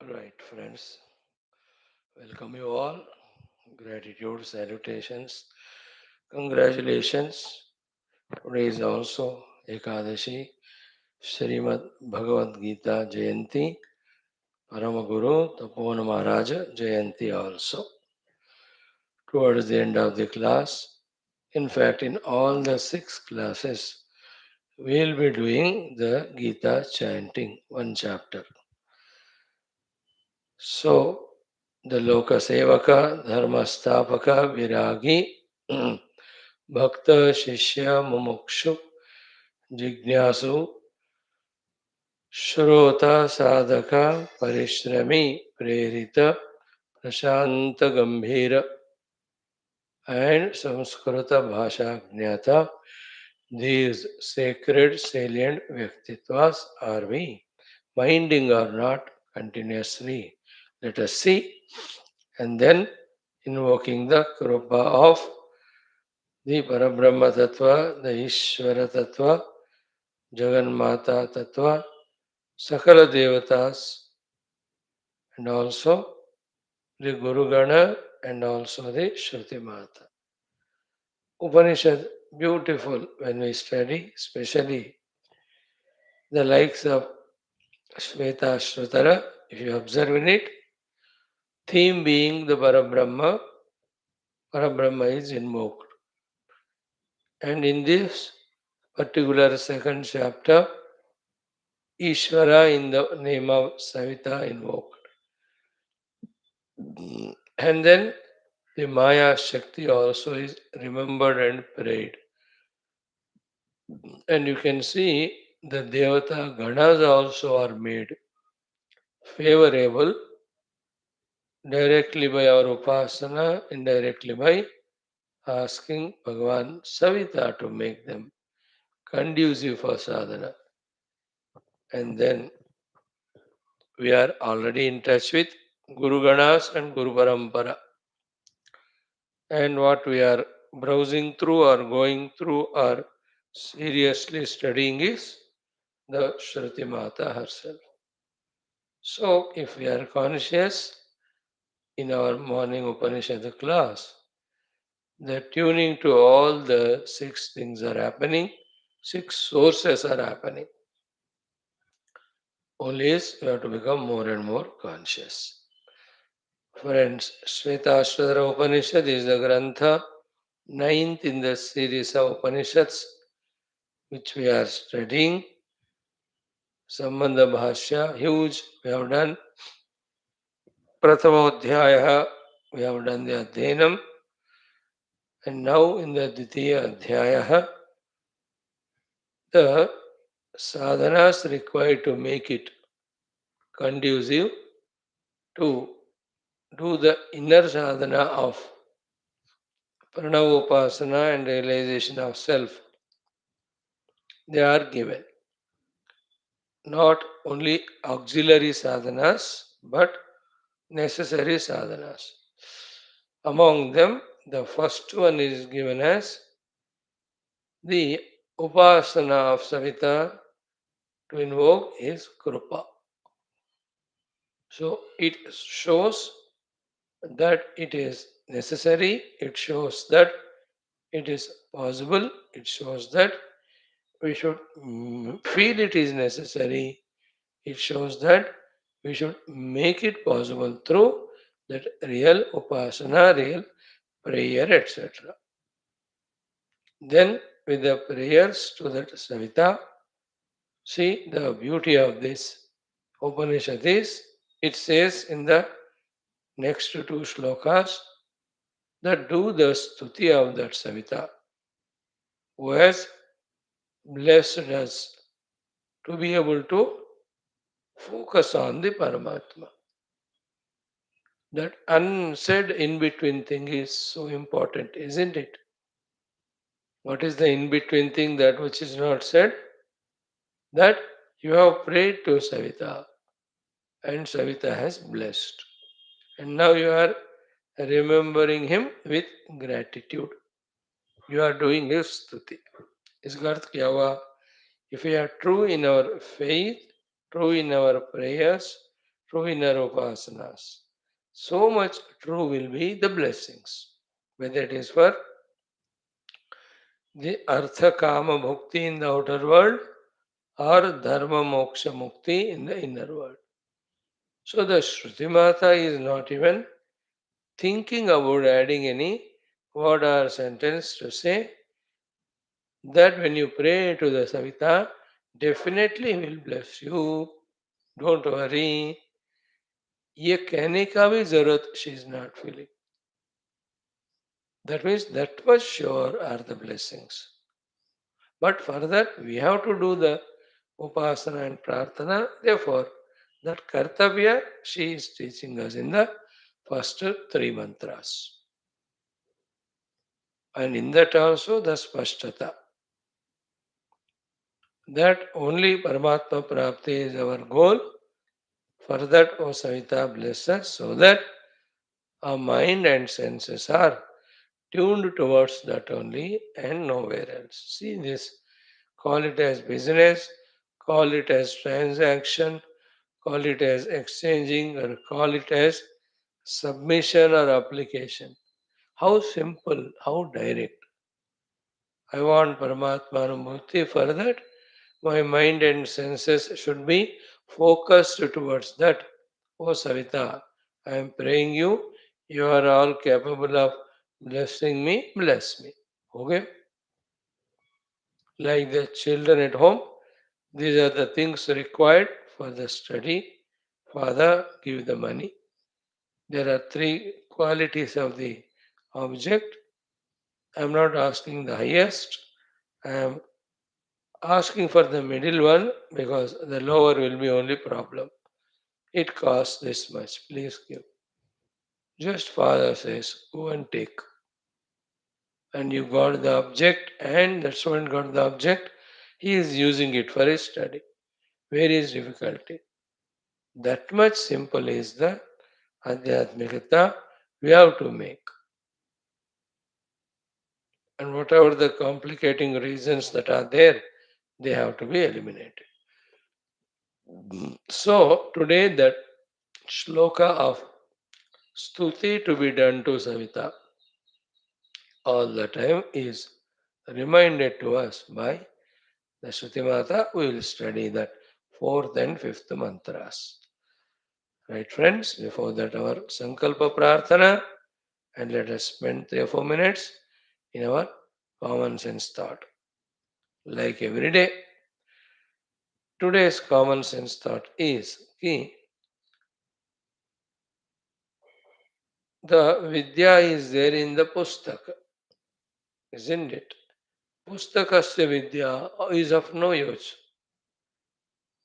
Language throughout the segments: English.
Right, friends. Welcome you all. Gratitude, salutations, congratulations. Today is also Ekadashi, Srimad Bhagavad Gita Jayanti, Paramaguru Tapona Maharaja Jayanti also. Towards the end of the class, in fact, in all the six classes, we'll be doing the Gita chanting, one chapter. So, the Loka Sevaka, Dharma Stapaka, Viragi, Bhakta, Shishya, Mumukshu, Jignasu, Shrota, Sadhaka, Parishrami, Prerita, Prashanta Gambhira, and Samskrita Bhasha Gnata. These sacred salient Vyaktitvas are we, minding or not continuously. Let us see, and then invoking the Krupa of the Parabrahma Tattva, the Ishvara Tattva, Jagannata Tattva, Sakala Devatas, and also the Guru Gana, and also the Shruti Mata. Upanishad, beautiful when we study, especially the likes of Shwethashwathara, if you observe in it, theme being the Parabrahma is invoked. And in this particular second chapter, Ishvara in the name of Savitha invoked. And then the Maya Shakti also is remembered and prayed. And you can see the Devata Ganas also are made favorable directly by our Upasana, indirectly by asking Bhagavan Savitha to make them conducive for sadhana. And then we are already in touch with Guru Ganas and Guru Parampara. And what we are browsing through or going through or seriously studying is the Shruti Mata herself. So, if we are conscious in our morning Upanishad class, the tuning to all the six things are happening, six sources are happening. Only is you have to become more and more conscious. Friends, Shwethashwathara Upanishad is the Grantha, ninth in the series of Upanishads which we are studying. Sambandha Bhashya, huge, we have done. Prathamodhyaya, we have done the Adhenam. And now in the Dvitiya Adhyaya, the sadhanas required to make it conducive to do the inner sadhana of Pranavopasana and realization of self. They are given. Not only auxiliary sadhanas, but necessary sadhanas. Among them, the first one is given as the Upasana of Savitha to invoke is Krupa. So it shows that it is necessary, it shows that it is possible, it shows that we should feel it is necessary, it shows that we should make it possible through that real upasana, real prayer, etc. Then, with the prayers to that Savita, see the beauty of this Upanishad is it says in the next two shlokas that do the stuti of that Savita who has blessed us to be able to focus on the Paramatma. That unsaid in between thing is so important, isn't it? What is the in between thing that which is not said? That you have prayed to Savita and Savita has blessed. And now you are remembering him with gratitude. You are doing his stuti. इसका अर्थ क्या हुआ? If we are true in our faith, true in our prayers, true inner upasanas, so much true will be the blessings. Whether it is for the artha kama bhukti in the outer world or dharma moksha mukti in the inner world. So the Shruti Mata is not even thinking about adding any word or sentence to say that when you pray to the Savita, definitely will bless you. Don't worry. ये कहने का भी जरूरत she is not feeling. That means that much sure are the blessings. But for that we have to do the upasana and prarthana. Therefore, that kartavya she is teaching us in the first three mantras. And in that also the spashtata. That only Paramatma Prapti is our goal. For that, O Savita, bless us so that our mind and senses are tuned towards that only and nowhere else. See this, call it as business, call it as transaction, call it as exchanging, or call it as submission or application. How simple, how direct. I want Paramatma Anubhuti. For that, my mind and senses should be focused towards that. Oh Savita, I am praying you. You are all capable of blessing me. Bless me. Okay? Like the children at home, these are the things required for the study. Father, give the money. There are three qualities of the object. I am not asking the highest. I am asking for the middle one because the lower will be only problem. It costs this much. Please give. Just Father says, go and take. And you got the object, and that student got the object. He is using it for his study. Where is difficulty? That much simple is the Adhyatmikata we have to make. And whatever the complicating reasons that are there, they have to be eliminated. So today that shloka of Stuti to be done to Savita all the time is reminded to us by the Shruti Mata. We will study that fourth and fifth mantras. Right, friends? Before that, our Sankalpa Prarthana, and let us spend 3 or 4 minutes in our common sense thought. Like every day, today's common sense thought is ki the Vidya is there in the Pustaka, isn't it? Pustakasya Vidya is of no use.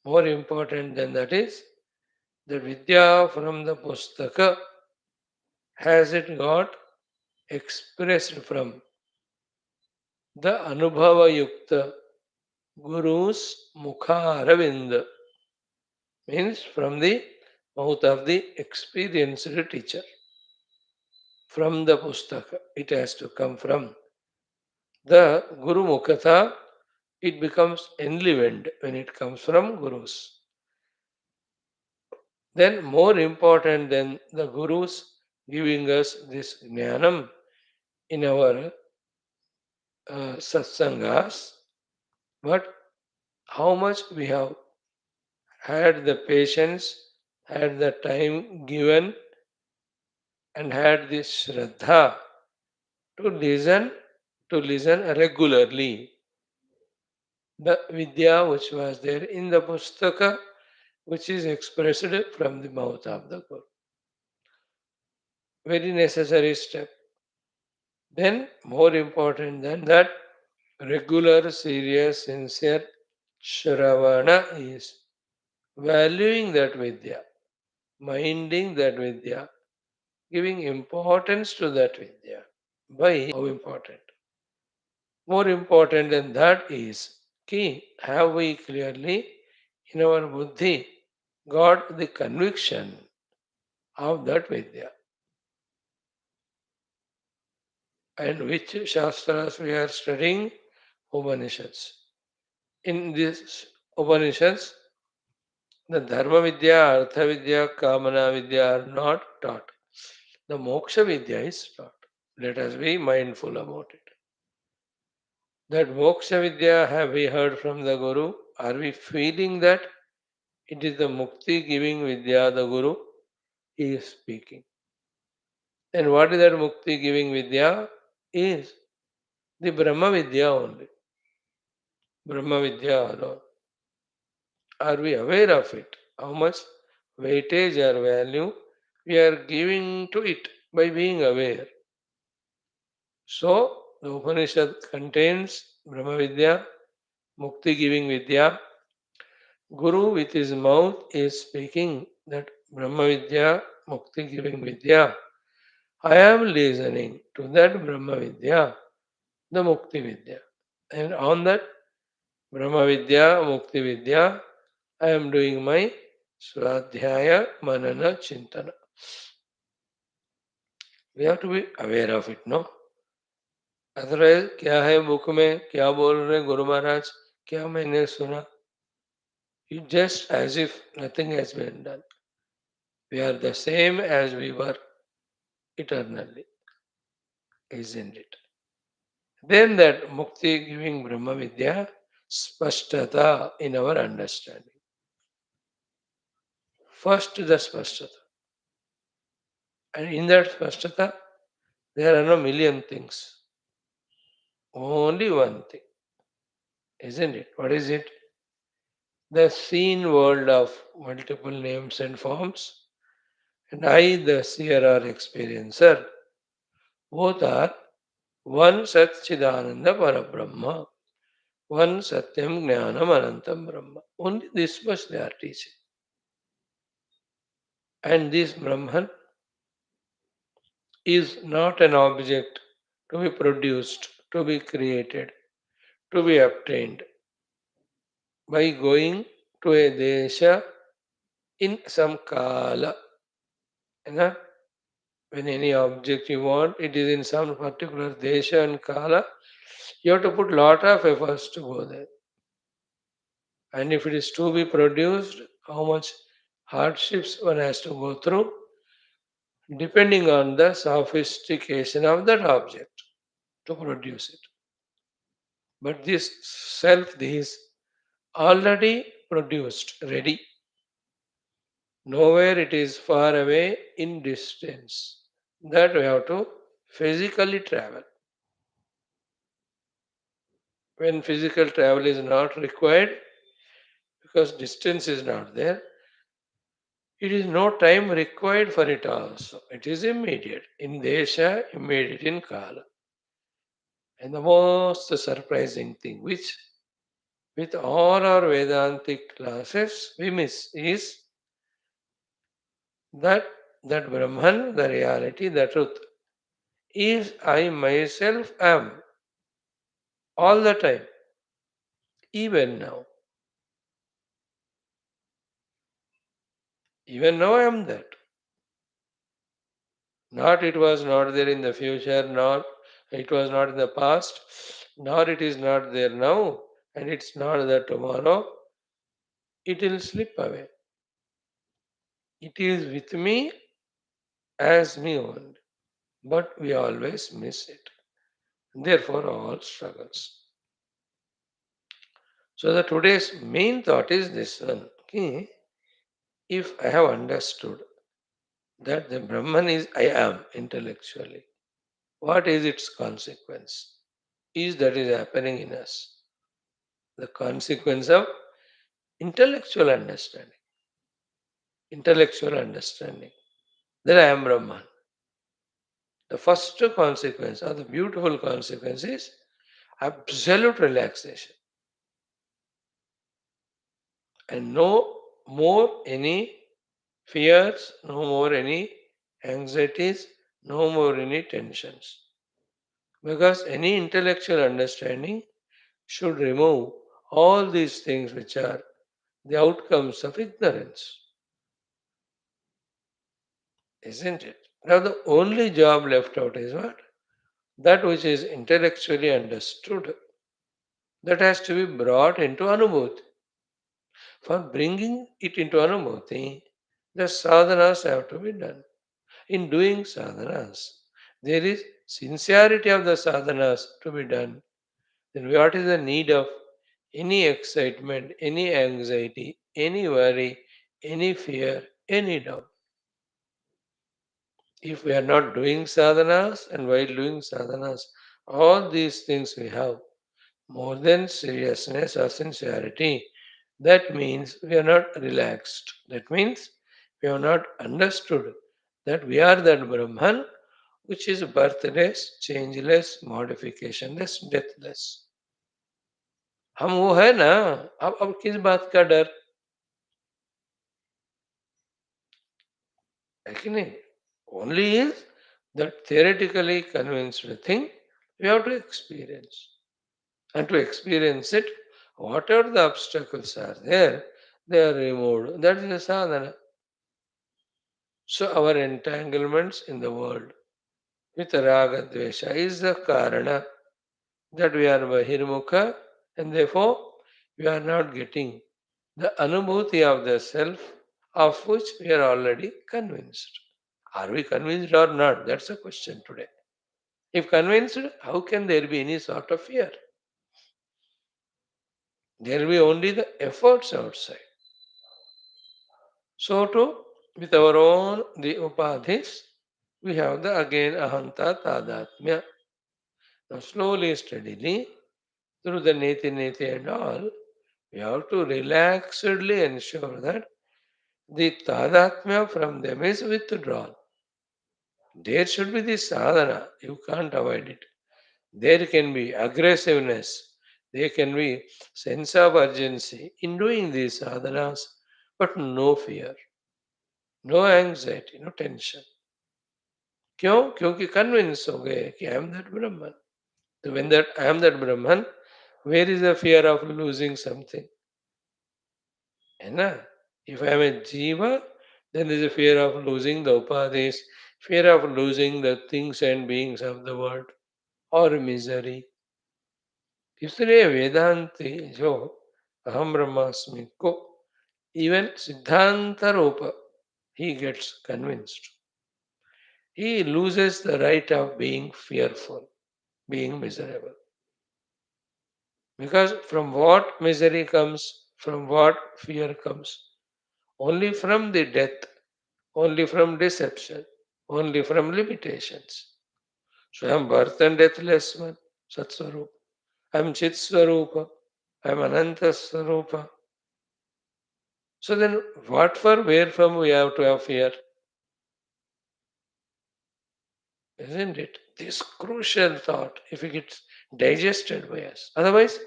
More important than that is the Vidya from the Pustaka has it got expressed from the Anubhava Yukta Guru's Mukha Aravind, means from the mouth of the experienced teacher. From the Pustaka, it has to come from the Guru Mukhatha. It becomes enlivened when it comes from Gurus. Then, more important than the Gurus giving us this jnanam in our satsangas, but how much we have had the patience, had the time given, and had this shraddha to listen regularly. The vidya which was there in the pustaka, which is expressed from the mouth of the Guru. Very necessary step. Then, more important than that, regular, serious, sincere shravana is valuing that vidya, minding that vidya, giving importance to that vidya. Why? How important? More important than that is key. Have we clearly in our buddhi got the conviction of that vidya? And which shastras we are studying? Upanishads. In these Upanishads, The Dharma Vidya, Artha Vidya, Kamana Vidya are not taught. The Moksha Vidya is taught. Let us be mindful about it. That Moksha Vidya have we heard from the Guru? Are we feeling that it is the Mukti giving Vidya, the Guru? He is speaking. And what is that Mukti giving Vidya? Is the Brahma Vidya only. Brahma Vidya alone. Are we aware of it? How much weightage or value we are giving to it by being aware? So, the Upanishad contains Brahma Vidya, Mukti giving Vidya. Guru with his mouth is speaking that Brahma Vidya, Mukti giving Vidya. I am listening to that Brahma Vidya, the Mukti Vidya. And on that Brahma Vidya, Mukti Vidya, I am doing my Swadhyaya Manana Chintana. We have to be aware of it, no? Otherwise क्या है book में क्या बोल रहे गुरु महाराज क्या मैंने सुना it just as if nothing has been done. We are the same as we were eternally, isn't it? Then that mukti giving Brahma Vidya, spashtata in our understanding. First the spashtata. And in that spashtata, there are no million things. Only one thing, isn't it? What is it? The seen world of multiple names and forms, and I, the seer or experiencer, both are one Satchidananda Parabrahma, one Satyam Jnanam Anantam Brahma. Only this much they are teaching. And this Brahman is not an object to be produced, to be created, to be obtained by going to a desha in some kala. You know, when any object you want, it is in some particular desha and kala, you have to put lot of efforts to go there. And if it is to be produced, how much hardships one has to go through, depending on the sophistication of that object to produce it. But this self is already produced, ready. Nowhere it is far away in distance. That we have to physically travel. When physical travel is not required, because distance is not there, it is no time required for it also. It is immediate. In Desha, immediate in Kala. And the most surprising thing, which with all our Vedantic classes we miss, is that that Brahman, the reality, the truth, is I myself am all the time, even now. Even now I am that. Not it was not there in the future, nor it was not in the past, nor it is not there now, and it's not there tomorrow. It will slip away. It is with me as me only. But we always miss it. Therefore, all struggles. So, the today's main thought is this one. Okay, if I have understood that the Brahman is I am intellectually, what is its consequence? Is that is happening in us. The consequence of intellectual understanding. Intellectual understanding. That I am Brahman. The first consequence or the beautiful consequence is absolute relaxation. And no more any fears, no more any anxieties, no more any tensions. Because any intellectual understanding should remove all these things which are the outcomes of ignorance. Isn't it? Now, the only job left out is what? That which is intellectually understood, that has to be brought into anubhuti. For bringing it into Anubhuti, the sadhanas have to be done. In doing sadhanas, there is sincerity of the sadhanas to be done. Then what is the need of any excitement, any anxiety, any worry, any fear, any doubt? If we are not doing sadhanas, and while doing sadhanas, all these things we have, more than seriousness or sincerity, that means we are not relaxed. That means we have not understood that we are that Brahman which is birthless, changeless, modificationless, deathless. हम वो है ना, अब किस बात का डर है कि नहीं? Only is that theoretically convinced thing we have to experience. And to experience it, whatever the obstacles are there, they are removed. That is the sadhana. So our entanglements in the world with raga dvesha is the karana that we are bahirmukha, and therefore we are not getting the anubhuti of the self of which we are already convinced. Are we convinced or not? That's the question today. If convinced, how can there be any sort of fear? There will be only the efforts outside. So too, with our own the upadhis, we have the again ahanta tadatmya. Now slowly, steadily, through the neti neti and all, we have to relaxedly ensure that the tadatmya from them is withdrawn. There should be the sadhana. You can't avoid it. There can be aggressiveness. There can be sense of urgency in doing these sadhanas, but no fear, no anxiety, no tension. क्यों? क्योंकि convince हो गए कि I am that Brahman. So when that I am that Brahman, where is the fear of losing something? है ना? If I am a jiva, then there is a fear of losing the upadhis, fear of losing the things and beings of the world, or misery. इसलिए वेदांति जो अहम ब्रह्मास्मि को even सिद्धांत रूप he gets convinced. He loses the right of being fearful, being miserable. Because from what misery comes, from what fear comes? Only from the death, only from deception, only from limitations. So I am birth and deathless one, Satsvarupa. I am Chit Swarupa. I am Ananta Swarupa. So then what for, where from we have to have fear? Isn't it? This crucial thought, if it gets digested by us. Otherwise,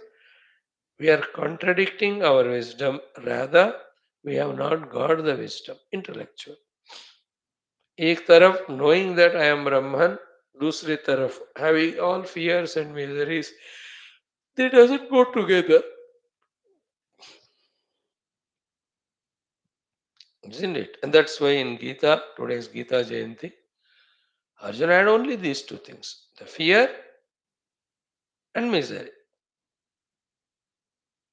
we are contradicting our wisdom. Rather, we have not got the wisdom, intellectual. एक तरफ knowing that I am Brahman, दूसरी तरफ having all fears and miseries, they doesn't go together, isn't it? And that's why in Gita, today's Gita Jayanti, Arjuna had only these two things: the fear and misery.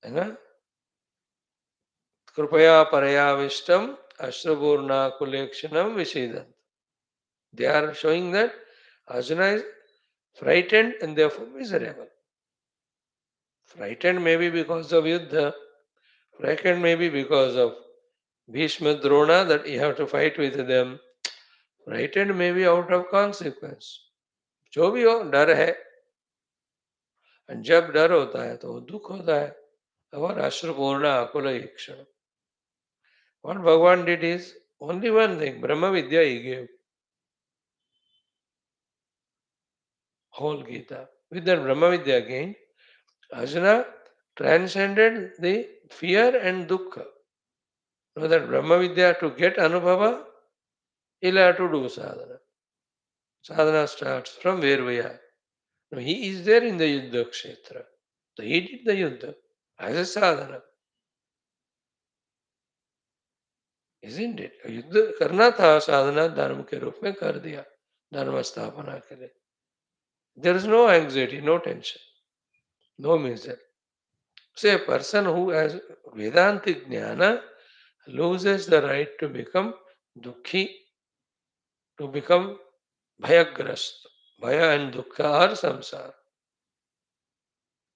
है ना? कृपया परयाविष्टम अश्रुपूर्णाकुलेक्षणम विषेदन. They are showing that Arjuna is frightened and therefore miserable. Frightened maybe because of Yuddha, frightened maybe because of Bhishma Drona that you have to fight with them, frightened maybe out of consequence. जो भी हो डर है, और जब डर होता है तो दुख होता है. और अश्रुपूर्ण आकुल ईक्षण. What Bhagavan did is only one thing, Brahma Vidya he gave. Whole Gita. With that Brahma Vidya again, Arjuna transcended the fear and dukkha. Now that Brahma Vidya to get Anubhava, he'll have to do sadhana. Sadhana starts from where we are. Now he is there in the Yuddha Kshetra. So he did the Yuddha as a sadhana. Isn't it? युद्ध करना था साधना धर्म के रूप में कर दिया धर्म स्थापना के लिए. There is no anxiety, no tension, no misery. So a person who has Vedantic Jnana loses the right to become Dukhi, to become Bhayagrast. Bhaya and Dukkha are samsara.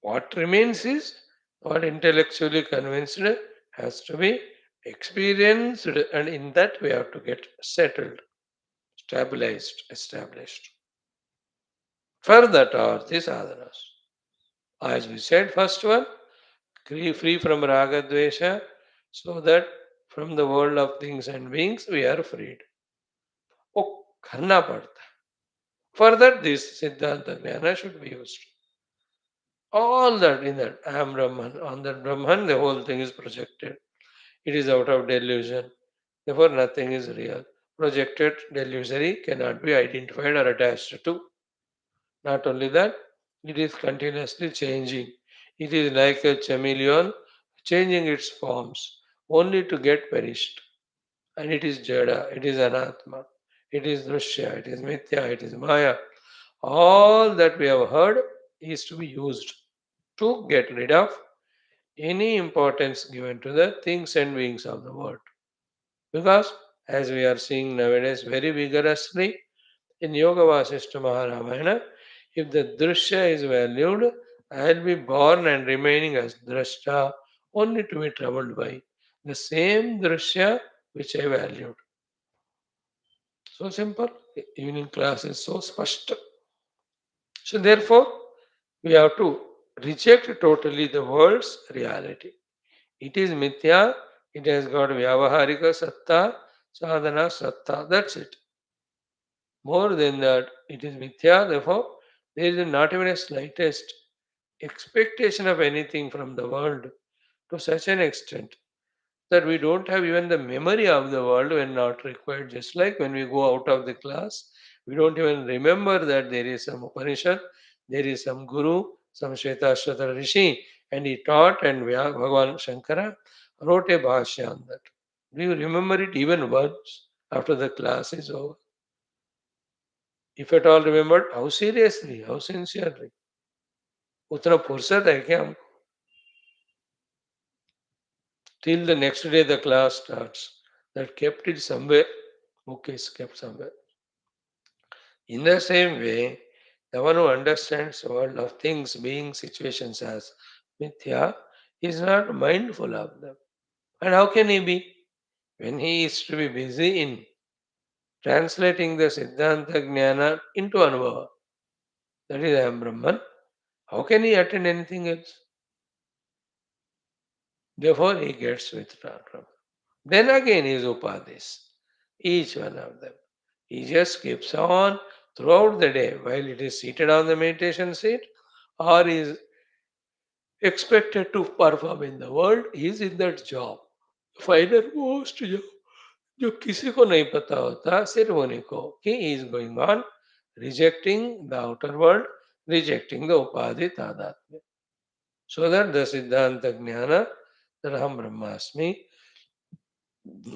What remains is what intellectually convinced has to be experienced, and in that we have to get settled, stabilized, established. For that are the sadhanas. As we said, first one, free from raga dvesha, so that from the world of things and beings we are freed. वो करना पड़ता है. For that, this Siddhanta Jnana should be used. All that in that I am Brahman. On that Brahman, the whole thing is projected. It is out of delusion. Therefore, nothing is real. Projected, delusory, cannot be identified or attached to. Not only that, it is continuously changing. It is like a chameleon changing its forms only to get perished. And it is Jada, it is Anatma, it is Drushya, it is Mithya, it is Maya. All that we have heard is to be used to get rid of any importance given to the things and beings of the world. Because, as we are seeing nowadays very vigorously in Yoga Vasishta Maharamayana, if the Drishya is valued, I will be born and remaining as Drashta only to be troubled by the same Drishya which I valued. So simple. Evening class is so spashta. So therefore, we have to reject totally the world's reality. It is mithya, it has got vyavaharika satta, sadhana satta. That's it. More than that, it is mithya, therefore, there is not even a slightest expectation of anything from the world to such an extent that we don't have even the memory of the world when not required. Just like when we go out of the class, we don't even remember that there is some Upanishad, there is some Guru, some Shwethashwathara Rishi, and he taught, and Bhagavan Shankara wrote a Bhashyam on that. Do you remember it even once after the class is over? If at all remembered, how seriously, how sincerely? उतना फुर्सत है क्या हमको? Till the next day the class starts. That kept it somewhere. Okay, is kept somewhere. In the same way, the one who understands the world of things, being, situations as mithya is not mindful of them. And how can he be? When he is to be busy in translating the Siddhanta Jnana into Anubhava, that is I am Brahman, how can he attend anything else? Therefore, he gets withdrawn from. Then again his upadhis, each one of them. He just keeps on throughout the day while it is seated on the meditation seat or is expected to perform in the world, he is in that job. Final most job. जो किसी को नहीं पता होता सिर्फ उन्हीं को कि he is going on rejecting the outer world, rejecting the upadhi tadatmya. So that the Siddhanta Jnana, that Aham Brahmasmi,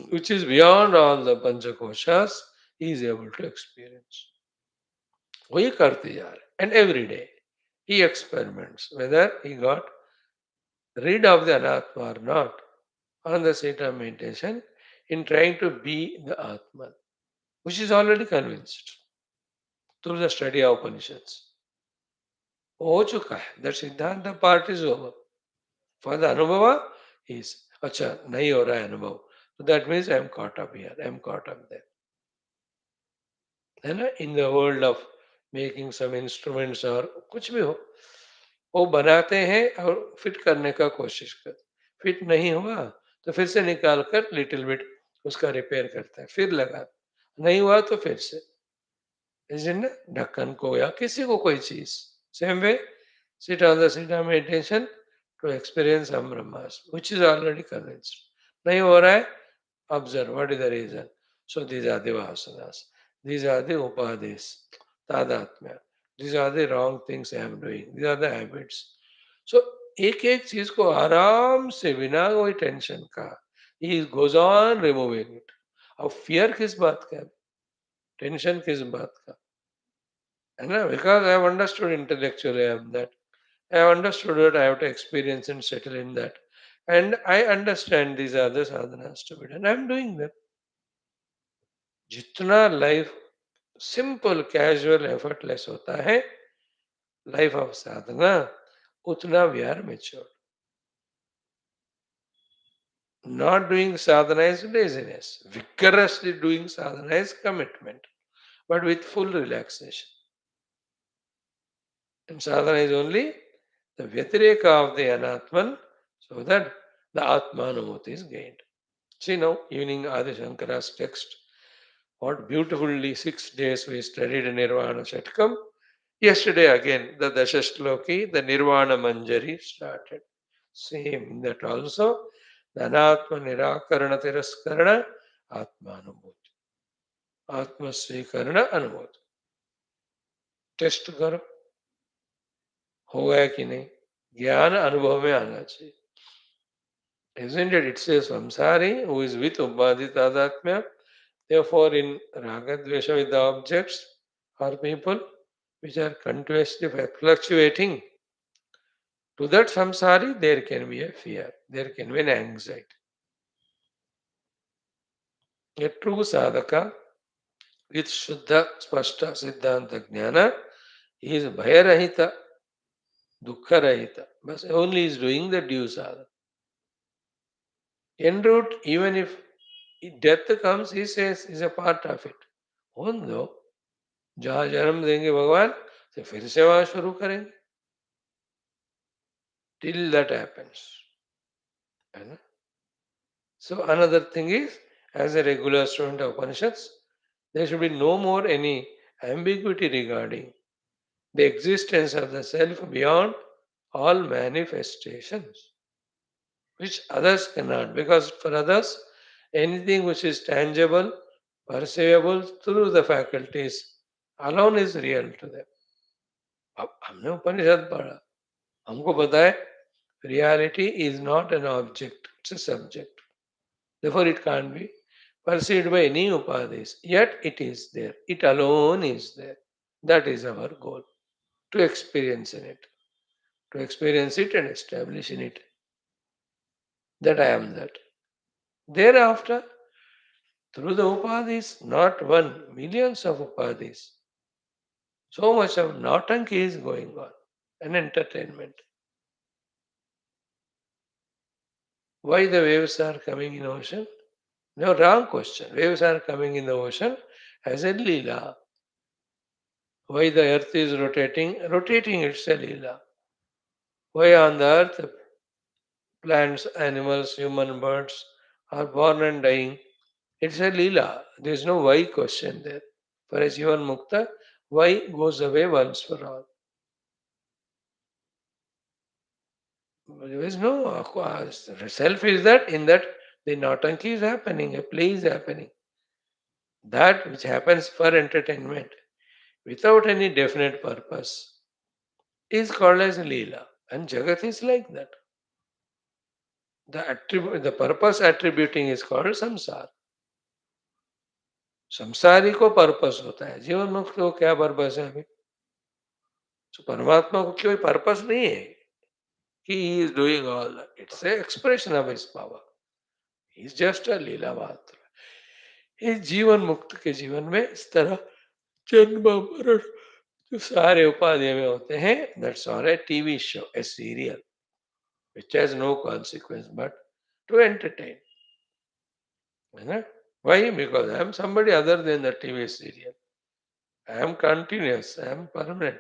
which is beyond all the Panchakoshas, he is able to experience. वही करते जा रहे. And every day he experiments whether he got rid of the anatma or not on the seat of meditation in trying to be the Atman, which is already convinced through the study of Upanishads. हो चुका है. That Siddhanta part is over. For the Anubhava is, अच्छा नहीं हो रहा है अनुभव. So that means I am caught up here, I am caught up there. है ना? In the world of making some instruments और कुछ भी हो, वो बनाते हैं और फिट करने का कोशिश करते. फिट नहीं हुआ तो फिर से निकाल कर लिटिल बिट उसका रिपेयर करता है, फिर लगा. नहीं हुआ तो फिर से. इसलिए ढक्कन को या किसी को कोई चीज. Same way sit on the seat of meditation to experience some brahmas, which is already convinced. नहीं हो रहा है, observe what is the reason. So these are the vasanas, these are the upadhis, tadatmya, these are the wrong things I am doing, these are the habits. So एक एक चीज को आराम से बिना कोई टेंशन का he goes on removing it. अब फियर किस बात का है, टेंशन किस बात का है ना? Because I have understood intellectually I am that. I have understood that I have to experience and settle in that. And I understand these are the sadhanas to be done. I'm doing them. जितना life simple casual effortless होता है life of sadhana उतना we are mature. Not doing sadhana is laziness. Vigorously doing sadhana is commitment, but with full relaxation. And sadhana is only the vyatireka of the anatman, so that the atmanumati is gained. See now, evening Adi Shankara's text. What beautifully 6 days we studied Nirvana Shatkam. Yesterday again, the Dashashloki, the Nirvana Manjari started. Same in that also. The Anatma Nirakarana Tiraskarana Atmanubhuti. Atma Svikarana Anubhuti. Test करो हो गया कि नहीं. ज्ञान अनुभव में आना चाहिए. Isn't it? It says samsari who is with upadhi tadatmya, therefore in ragadvesha with the objects or people which are continuously fluctuating, to that samsari there can be a fear, there can be an anxiety. A true sadhaka with Shuddha Spashta Siddhanta Jnana is Bhayarahita, Dukkharahita, but only is doing the due sadhana. En route, even if death comes, he says, is a part of it. होने दो, जहाँ जन्म देंगे भगवान तो फिर से वहां शुरू करेंगे. Till that happens. है ना? So another thing is, as a regular student of Upanishads, there should be no more any ambiguity regarding the existence of the self beyond all manifestations, which others cannot. Because for others, anything which is tangible, perceivable through the faculties alone is real to them. अब हमने उपनिषद पढ़ा, हमको पता है reality is not an object, it's a subject. Therefore, it can't be perceived by any upadhis. Yet it is there. It alone is there. That is our goal. To experience in it. To experience it and establish in it that I am that. Thereafter, through the upadhis, not one, millions of upadhis, so much of nautanki is going on, an entertainment. Why the waves are coming in ocean? No, wrong question. Waves are coming in the ocean as a lila. Why the earth is rotating? Rotating it's a lila. Why on the earth plants, animals, human birds are born and dying? It's a lila. There is no why question there. For a Jivan Mukta, why goes away once for all. There is no self is that in that the nautanki is happening, a play is happening. That which happens for entertainment without any definite purpose is called as Leela. And Jagat is like that. The purpose attributing is called samsara. संसारी को purpose होता है, जीवन मुक्त को क्या purpose है अभी. तो परमात्मा को कोई पर्पस नहीं है कि he is doing all that. It's an expression of his power. He is just a लीला मात्र. इस जीवन मुक्त के जीवन में इस तरह जन्म मरण जो सारे उपाधि में होते हैं, that's all a TV show, a serial, which has no consequence but to entertain. है ना? Why? Because I am somebody other than the TV serial. I am continuous, I am permanent.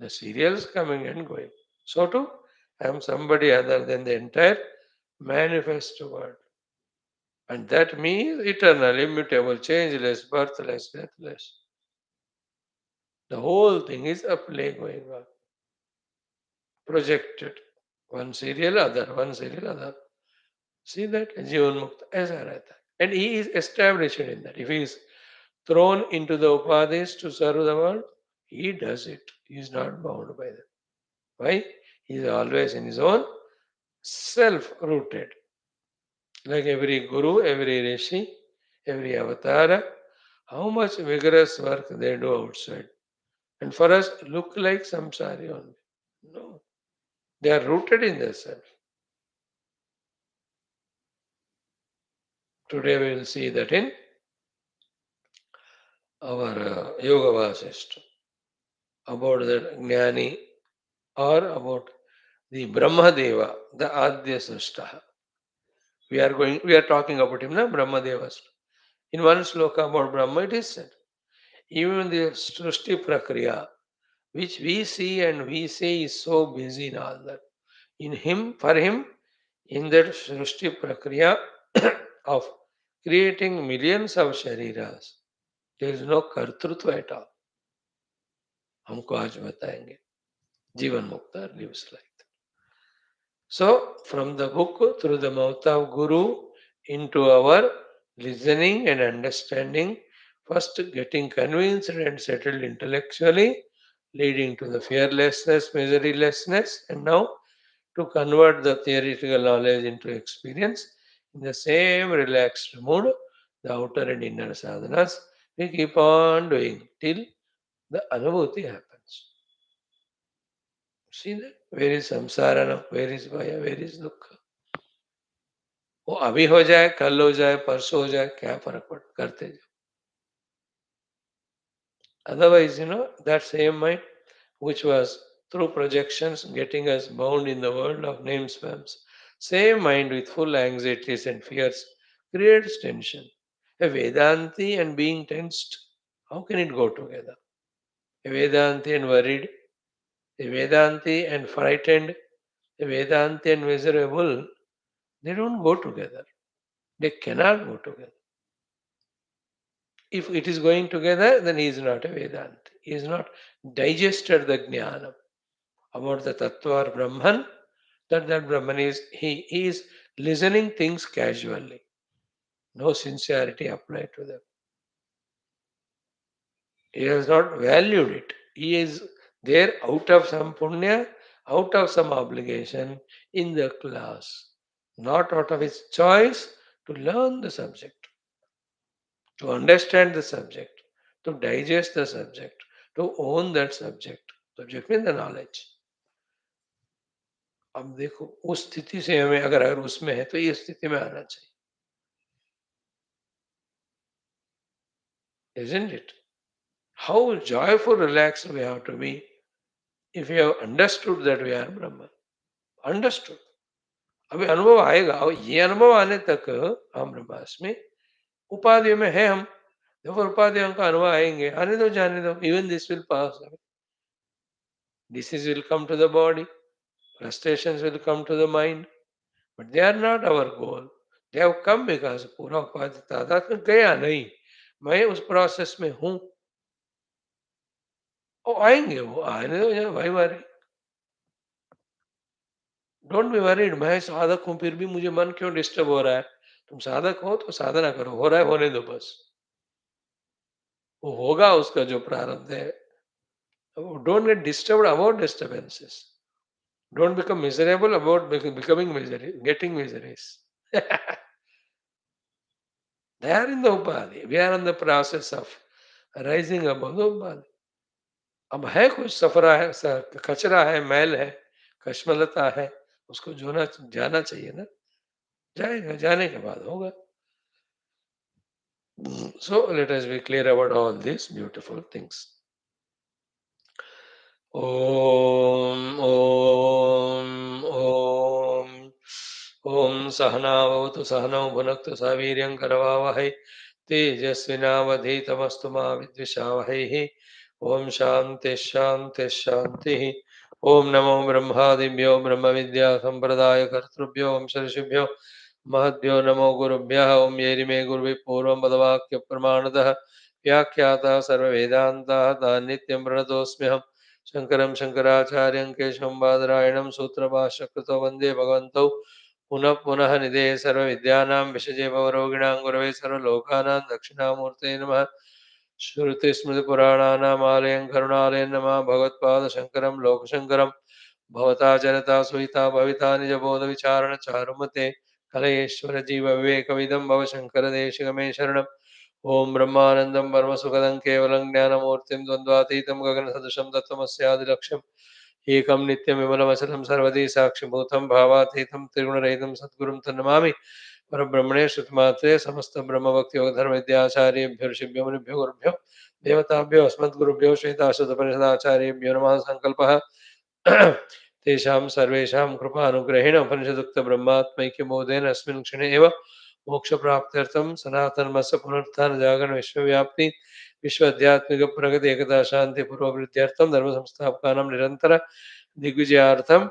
The serial is coming and going. So too, I am somebody other than the entire manifest world. And that means eternal, immutable, changeless, birthless, deathless. The whole thing is a play going on. Projected. One serial, other, one serial, other. See that? Jivan Mukta, aisa rehta hai. And he is established in that. If he is thrown into the upadhis to serve the world, he does it. He is not bound by them. Why? He is always in his own self-rooted. Like every guru, every rishi, every avatara, how much vigorous work they do outside. And for us, look like samsari only. No. They are rooted in the self. Today we will see that in our Yoga Vasishta about the Jnani or about the Brahma Deva, the Adya Srishtaha. We are talking about him, na Brahma Deva. In one sloka about Brahma, it is said, even the Srushti Prakriya, which we see and we say is so busy in all that. In him, for him, in that Srushti Prakriya of creating millions of Shariras, there is no Kartrutva at all. हमको आज बताएंगे जीवन मुक्ता lives like that. So from the book through the mouth of Guru into our listening and understanding, first getting convinced and settled intellectually, leading to the fearlessness, miserylessness, and now to convert the theoretical knowledge into experience in the same relaxed mood, the outer and inner sadhanas we keep on doing till the anubhuti happens. See that? Where is samsara now? Where is Vaya? Where is dukkha? वो अभी हो जाए, कल हो जाए, परसों हो जाए, क्या फर्क पड़ करते जाओ. Otherwise, that same mind which was through projections getting us bound in the world of name spams, same mind with full anxieties and fears creates tension. A Vedanti and being tensed, how can it go together? A Vedanti and worried, a Vedanti and frightened, a Vedanti and miserable, they don't go together. They cannot go together. If it is going together, then he is not a Vedanti. He is not digested the Jnana about the Tattva or Brahman, that Brahman is, he is listening things casually. No sincerity applied to them. He has not valued it. He is there out of some punya, out of some obligation in the class, not out of his choice to learn the subject, to understand the subject, to digest the subject, to own that subject. Subject means the knowledge. अब देखो उस स्थिति से हमें अगर उसमें है तो ये स्थिति में आना चाहिए. Isn't it? How joyful, relaxed we have to be if we have understood that we are Brahman. Understood. अभी अनुभव आएगा और ये अनुभव आने तक हम ब्रह्मास्मि उपाधियों में है हम. देखो उपाधियों का अनुभव आएंगे, आने दो, जाने दो. Even this will pass. Disease will come to the body, frustrations will come to the mind, but they are not our goal. They have come because पूरा उपाधि तादाद में गया नहीं, मैं उस प्रोसेस में हूँ. वो आएंगे, वो आने दो भाई मारे. डोंट बी वरीड, मैं साधक हूँ फिर भी मुझे मन क्यों डिस्टर्ब हो रहा है. तुम साधक हो तो साधना करो, हो रहा है होने दो बस. वो होगा उसका जो प्रारब्ध है. Don't get disturbed about disturbances. Don't become miserable about becoming misery, getting miseries. They are in the upadhi. We are in the process of rising above the upadhi. अब है कुछ सफरा है, कचरा है, मैल है, कश्मलता है, उसको जोना जाना चाहिए ना. जाएगा, जाने के बाद होगा. So let us be clear about all these beautiful things. Om Om Om Om Sahana Vavatu Sahana Bhunaktu Saviryam Karavavahai Tejasvinavadhitamastu ma Vidvishavahi. Om Shanti Shanti Shanti. Om Namo Brahmadibhyo Brahma Vidya Sampradaya Kartrubhyo Om Sarishibhyo महद्यो नमो गुरुभ्यः. ओम येरिमे गुरुभि पूर्वं पदवाक्य प्रमाणतः व्याख्याता सर्ववेदान्ताः तान् नित्यं प्रणतोऽस्म्यहम्. शङ्करं शङ्कराचार्यं केशवं बादरायणं सूत्रभाष्यकृतो वन्दे भगवन्तौ पुनः पुनः निधे सर्वविद्यानां विषजे भवरोगिणां गुरवे सर्वलोकानां दक्षिणामूर्तये नमः. श्रुतिस्मृतिपुराणानाम् आलयं करुणालयं नमः. भगवत्पादशङ्करं लोकशङ्करं भवता जनता सुहिता भविता निजबोधविचारण चारुमते कलयेश्वर जीव विवेकविदं भवशङ्करदेशिकमे शरणम्. ओम ब्रह्मानन्दं परमसुखदं केवलं ज्ञानमूर्तिं द्वन्द्वातीतं गगनसदृशं तत्त्वमस्यादिलक्ष्यम् एकं नित्यमिमलमचलं सर्वदी साक्षिभूतं भावातीतं त्रिगुणरहितं सद्गुरुं तन्नमामि परब्रह्मणे श्रुतिमात्रे समस्तब्रह्मभक्तियोगधर्मविद्याचार्येभ्यो ऋषिभ्यो मुनिभ्यो गुरुभ्यो देवताभ्यो अस्मद्गुरुभ्यो श्वेताश्वतपरिषदाचार्येभ्यो नमः सङ्कल्पः तेषां सर्वेषां कृपानुग्रहेण उपनिषदुक्तब्रह्मात्मैक्यबोधेन अस्मिन् क्षणे एव मोक्षप्राप्त्यर्थं सनातनमस्य पुनरुत्थानजागरणविश्वव्याप्ति विश्वाध्यात्मिकप्रगति एकता शान्तिपूर्ववृद्ध्यर्थं धर्मसंस्थापकानां निरन्तर दिग्विजयार्थं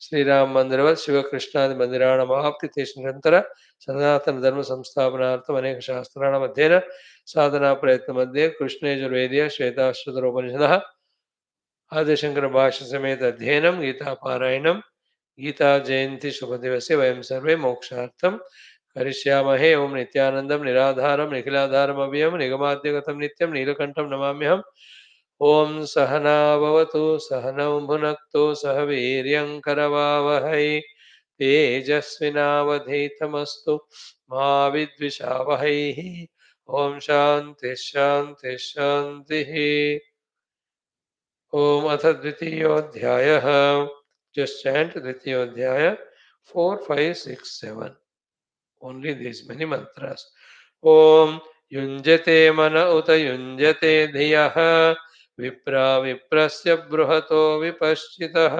श्रीराम मंदिरवत् शिवकृष्णादि मंदिराणामाप्ति तेषु निरन्तर सनातन धर्म संस्थापनार्थम अनेक शास्त्राणाम् अध्ययन साधना प्रयत्न मध्ये कृष्णयजुर्वेदीय श्वेताश्वतरोपनिषदः आदिशंकर भाष्य समेत अध्ययनं गीता पारायणं गीता जयंती शुभ दिवसे वयं सर्वे मोक्षार्थं करिष्यामहे ओम नित्यानंदं निराधारं निखिलाधारम् अव्ययं निगमाद्यगतं नित्यं नीलकण्ठं नमाम्यहम् ओम सहना भवतु सहनौ भुनक्तु सह वीर्यं करवावहै तेजस्विनावधीतमस्तु मा विद्विषावहैः ओम शांति शांति शान्तिः ओम अथ द्वितीयोऽध्यायः जस्ट चैंट द्वितीयोऽध्याय 4 5 6 7 only these many mantras ओम युञ्जते मन उत युञ्जते धियः विप्रा विप्रस्य बृहतो विपश्चितः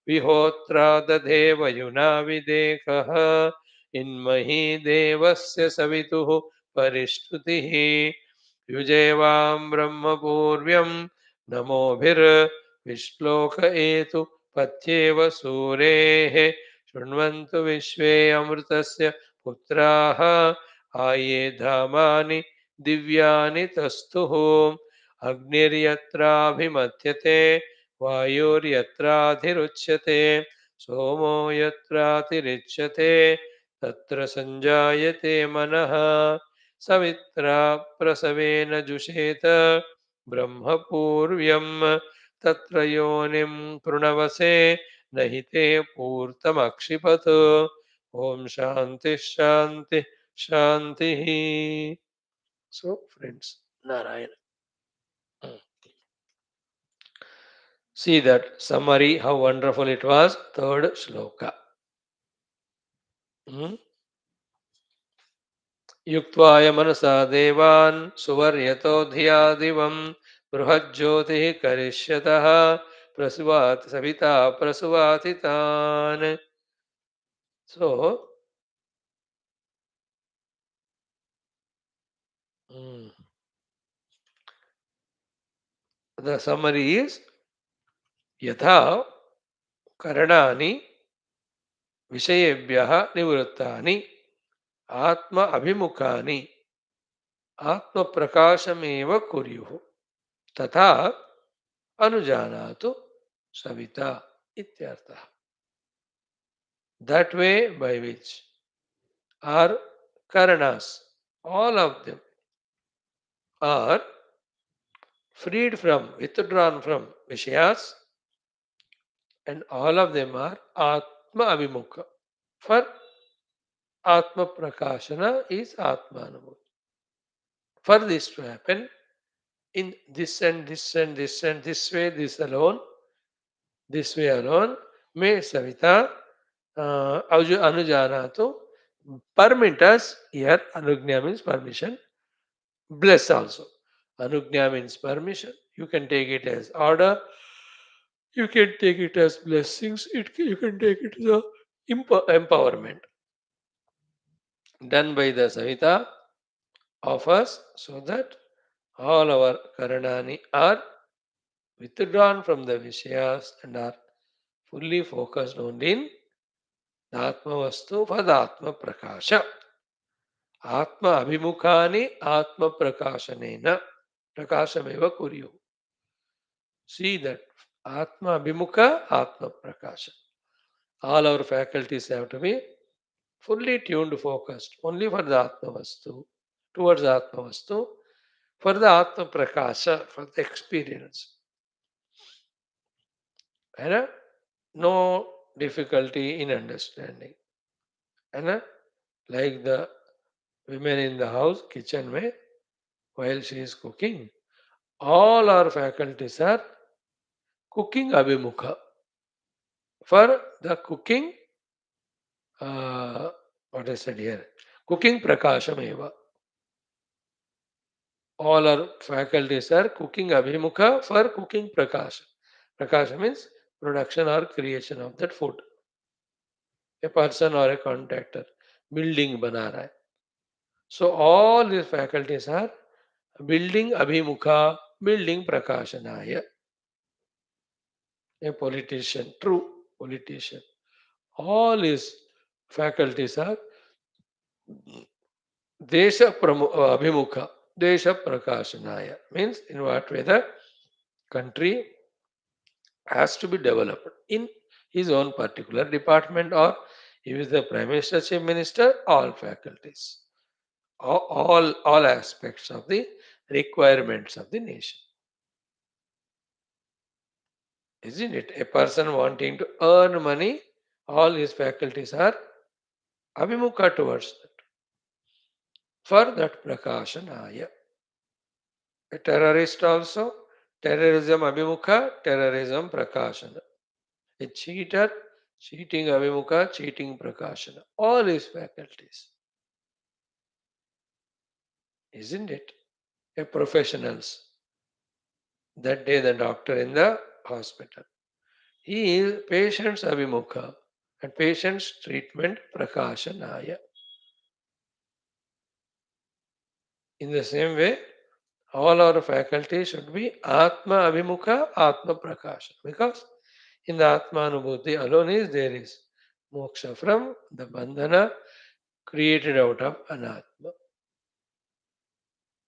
विहोत्रा दधे वयुना विदेकः इन्मही देवस्य सवितुः परिष्टुतिः युजेवां ब्रह्मपूर्व्यं नमोभिर्विश्लोक एतु पथ्येव सूरेः शृण्वन्तु विश्वे अमृतस्य पुत्राः आये धामानि दिव्यानि तस्थुः अग्निर्यत्राभिमथ्यते वायुर्यत्राधिरुच्यते सोमो यत्रातिरिच्यते तत्र संजायते मनः सवित्रा प्रसवेन जुषेत ब्रह्मपूर्व्यं तत्र योनिं प्रणवसे न हि ते पूर्तमक्षिपत् ओम शांति शांति Shanti. So, friends, Narayana. See that summary, how wonderful it was. Third shloka. युक्त्वाय मनसा देवान् सुवर्यतो धिया दिवं बृहज्योतिः करिष्यतः प्रसुवाति सविता प्रसुवाति तान्. So, the summary is यथा करणानि विषयेभ्यः निवृत्तानि आत्म अभिमुखानि आत्म प्रकाशमेव कुर्युः तथा अनुजानातु सविता इत्यर्थः. That way by which our karanas, all of them are freed from, withdrawn from Vishayas, and all of them are Atma Abhimukha. For Atma Prakashana is Atma Anubhuti. For this to happen, in this and this and this and this way, this way alone, may Savita Anujanatu permit us, here Anugnya means permission, bless also. Anugnya means permission. You can take it as order, you can take it as blessings, you can take it as a empowerment done by the Savita of us so that all our Karanani are withdrawn from the Vishayas and are fully focused only in the Atma Vastu for the Atma Prakasha. Atma Abhimukhani Atma Prakashanena Prakashameva Kuryu. See that Atma Abhimukha Atma Prakasha. All our faculties have to be fully tuned, focused only for the Atma Vastu, towards Atma Vastu, for the Atma Prakasha, for the experience. And no difficulty in understanding. And like the women in the house, kitchen mein, while she is cooking, all our faculties are cooking abhimukha. For the cooking, uh, what I said here, cooking prakasham eva. All our faculties are cooking abhimukha for cooking prakasha. Prakasha means production or creation of that food. A person or a contractor building बना रहा है. So all these faculties are building abhimukha, building prakashanaya. A politician, true politician. All his faculties are abhimukha, desha prakashanaya. Means in what way the country has to be developed in his own particular department, or he is the prime minister, chief minister, all faculties, all aspects of the requirements of the nation. Isn't it? A person wanting to earn money, all his faculties are abhimukha towards that. For that prakashanaya. A terrorist also, terrorism abhimukha, terrorism prakashana. A cheater, cheating abhimukha, cheating prakashana. All his faculties. Isn't it? A professionals. That day the doctor in the hospital. He is patient's abhimukha and patient's treatment prakashanaya. In the same way, all our faculties should be Atma Abhimukha, Atma Prakasha. Because in the Atma Anubhuti alone is there is moksha from the bandhana created out of anatma.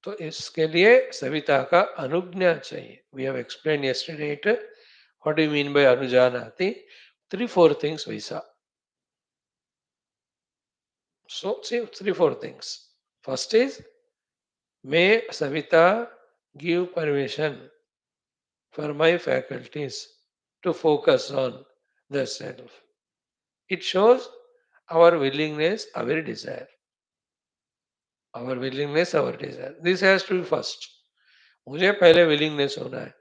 तो इसके लिए सविता का अनुज्ञा चाहिए. We have explained yesterday it. What do you mean by anujanati? 3-4 things we saw. So see 3-4 things. First is, may Savita give permission for my faculties to focus on the self. It shows our willingness, our desire. Our willingness, our desire. This has to be first. मुझे पहले willingness होना है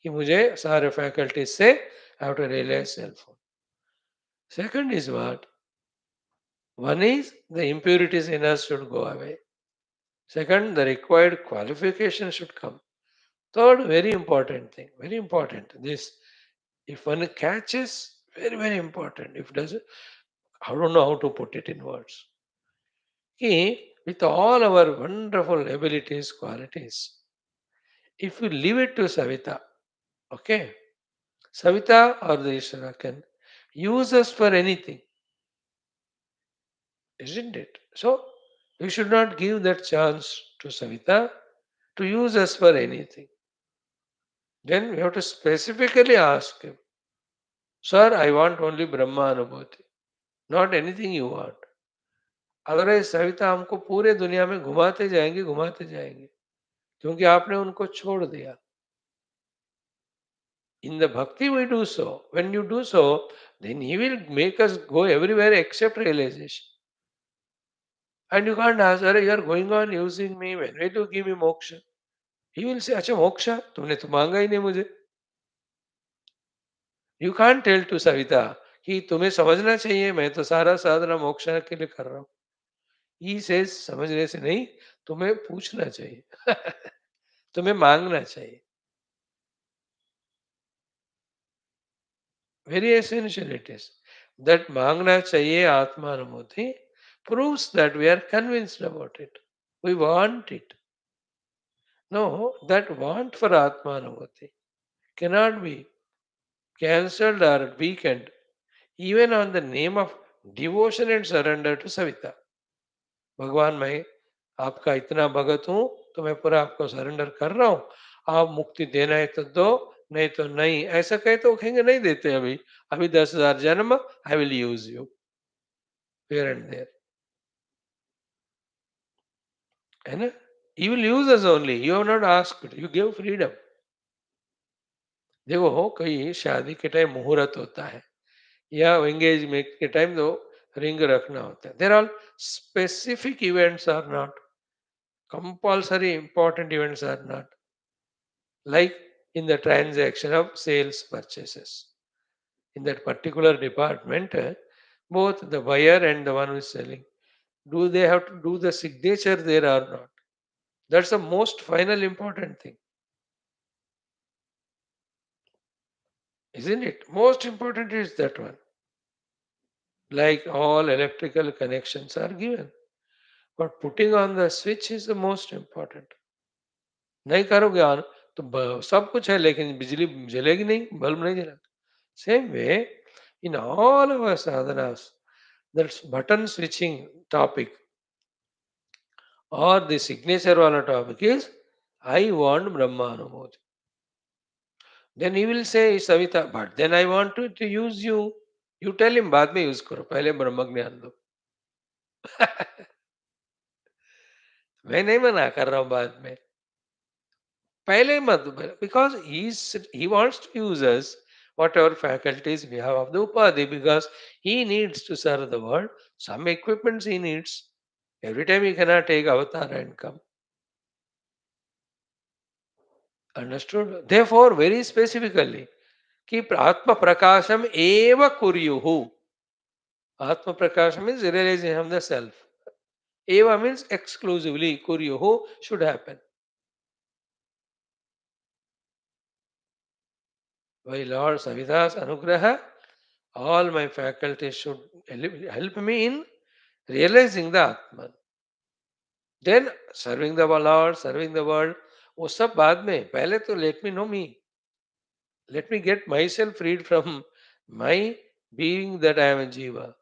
कि मुझे सारे faculties से I have to realize self. Second is what? One is the impurities in us should go away. Second, the required qualification should come. Third, very important thing, very important. This, if one catches, very, very important. If doesn't, I don't know how to put it in words. With all our wonderful abilities, qualities, if we leave it to Savita, okay, Savita or the Ishvara can use us for anything, isn't it? So, we should not give that chance to Savita to use us for anything. Then we have to specifically ask him, Sir, I want only Brahma Anubhuti, not anything you want. Otherwise Savita हमको पूरे दुनिया में घुमाते जाएंगे क्योंकि आपने उनको छोड़ दिया. In the bhakti we do so. When you do so, then he will make us go everywhere except realization. And you can't ask, Are you are going on using me, when will you give me moksha? He will say, अच्छा मोक्षा तुमने तो मांगा ही नहीं मुझे. You can't tell to Savita कि तुम्हें समझना चाहिए मैं तो सारा साधना मोक्षा के लिए कर रहा हूँ. He says समझने से नहीं, तुम्हें पूछना चाहिए. तुम्हें मांगना चाहिए. Very essential it is. That mangna chahiye atmanumoti proves that we are convinced about it. We want it. No, that want for atmanumoti cannot be cancelled or weakened even on the name of devotion and surrender to Savita. भगवान मैं आपका इतना भगत हूं तो मैं पूरा आपको surrender कर रहा हूं. आप मुक्ति देना है तो दो, नहीं तो नहीं. ऐसा कहे तो कहेंगे नहीं देते. अभी अभी 10,000 जन्म, I will use you here and there. है ना? He will use us only. You have not asked. You give freedom. देखो हो कहीं शादी के टाइम मुहूर्त होता है या एंगेजमेंट के टाइम तो रिंग रखना होता है. There are specific events are not compulsory important events are not like in the transaction of sales purchases. in that particular department, both the buyer and the one who is selling, do they have to do the signature there or not? That's the most final important thing, isn't it? Most important is that one. Like all electrical connections are given, but putting on the switch is the most important. नहीं करोगे on तो सब कुछ है लेकिन बिजली जलेगी नहीं, bulb नहीं जला. Same way, in all our sadhanas, that button switching topic or the signature wala topic is I want Brahmanumoti. Then he will say Savita, but then I want to use you. You tell him बाद में use करो, पहले ब्रह्म ज्ञान दो. मैं नहीं मना कर रहा हूँ बाद में. पहले मत, because he wants to use us whatever faculties we have of the upadhi, because he needs to serve the world. Some equipments he needs. Every time he cannot take avatar and come. Understood? Therefore, very specifically, keep Atma Prakasham eva kuryuhu. Atma Prakasham means realizing of the self. Eva means exclusively. Kuryuhu should happen. By Lord Savitha's Anugraha, all my faculties should help me in realizing the Atman. Then serving the Lord, serving the world, वो सब बाद में. पहले तो let me know me. Let me get myself freed from my being that I am a jiva.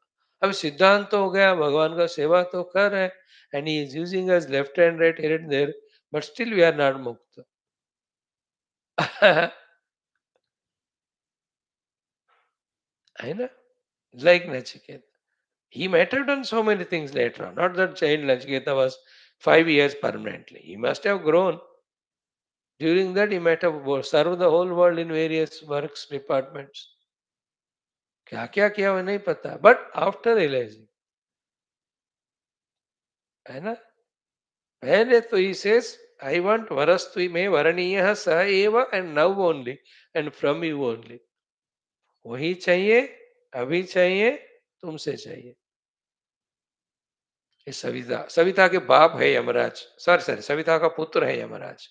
अब सिद्धांत तो हो गया, भगवान का सेवा तो कर रहे हैं, and he is using us left and right here and there, but still we are not मुक्त. है ना? Like Nachiketa. He might have done so many things later on. Not that child Nachiketa was 5 years permanently. He must have grown. During that, he might have served the whole world in various works departments. क्या क्या किया वो नहीं पता. But after realizing, है ना? पहले तो he says, I want varastui में वरणीय स एव and now only and from you only. वही चाहिए, अभी चाहिए, तुमसे चाहिए. ये सविता, सविता के बाप है यमराज. सॉरी, सविता का पुत्र है यमराज.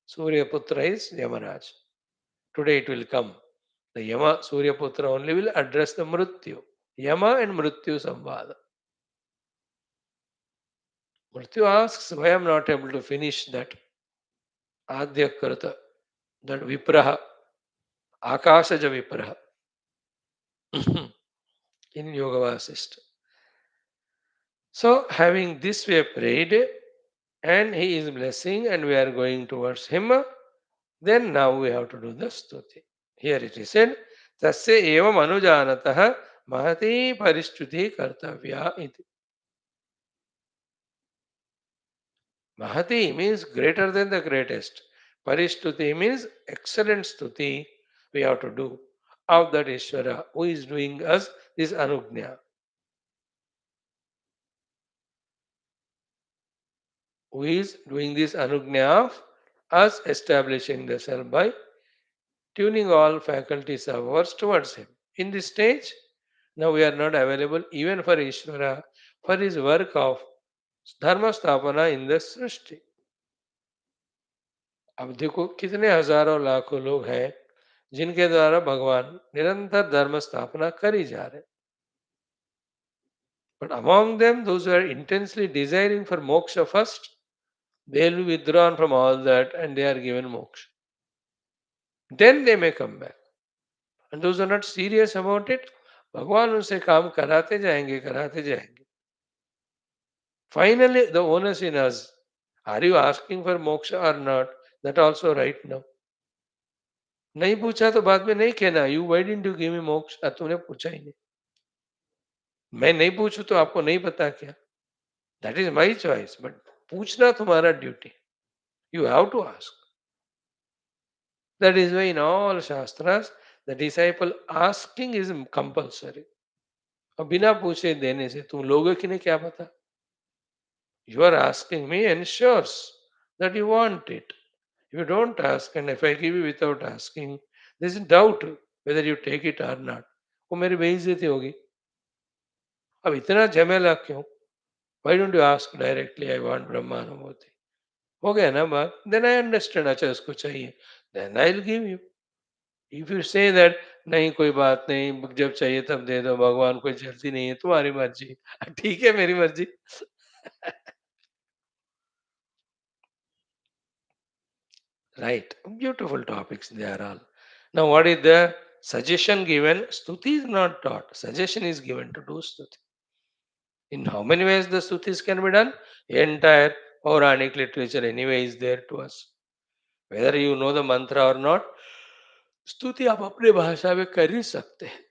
सूर्य पुत्र is Yamraj. Today it will come. The Yama Surya Putra only will address the Mrityu. Yama and Mrityu Samvada. Mrityu asks, why I am not able to finish that Adhyakrata, that Vipraha, Akashaja Vipraha in Yoga Vasishtha. So, having this we have prayed and he is blessing and we are going towards him, then now we have to do the stuti. Here it is said, Tasya evam anujanatah mahati parishtuti kartavya iti. Mahati means greater than the greatest. Parishtuti means excellent stuti we have to do of that Ishvara who is doing us this anugnya. Who is doing this anugnya of us establishing the self by tuning all faculties of ours towards him. In this stage, now we are not available even for Ishvara for his work of dharma sthapana in the Srishti. अब देखो कितने हजारों लाखों लोग हैं जिनके द्वारा भगवान निरंतर धर्म स्थापना करी जा रहे. But among them, those who are intensely desiring for moksha first, they will be withdrawn from all that and they are given moksha. Then they may come back. And those who are not serious about it, भगवान उनसे काम कराते जाएंगे. Finally, the onus in us, are you asking for moksha or not? That also right now. नहीं पूछा तो बाद में नहीं कहना, you why didn't you give me moksha? तूने पूछा ही नहीं. मैं नहीं पूछूं तो आपको नहीं पता क्या? That is my choice. But पूछना तुम्हारा duty. You have to ask. That is why in all Shastras, the disciple asking is compulsory. अब बिना पूछे देने से तुम लोगों की नहीं क्या पता? You are asking me ensures that you want it. If you don't ask and if I give you without asking, there is doubt whether you take it or not. वो मेरी बेइज्जती होगी. अब इतना झमेला क्यों? Why don't you ask directly, I want ब्रह्मानुभूति? हो गया ना बात? Then I understand, अच्छा उसको चाहिए. Then I'll give you. If you say that नहीं कोई बात नहीं, जब चाहिए तब दे दो, भगवान कोई जल्दी नहीं है, तुम्हारी मर्जी. ठीक है मेरी मर्जी. Right. Beautiful topics they are all. Now what is the suggestion given? Stuti is not taught. Suggestion is given to do stuti. In how many ways the stutis can be done? Entire Puranic literature anyway is there to us. Whether you know the mantra or not, स्तुति आप अपने भाषा में कर ही सकते हैं,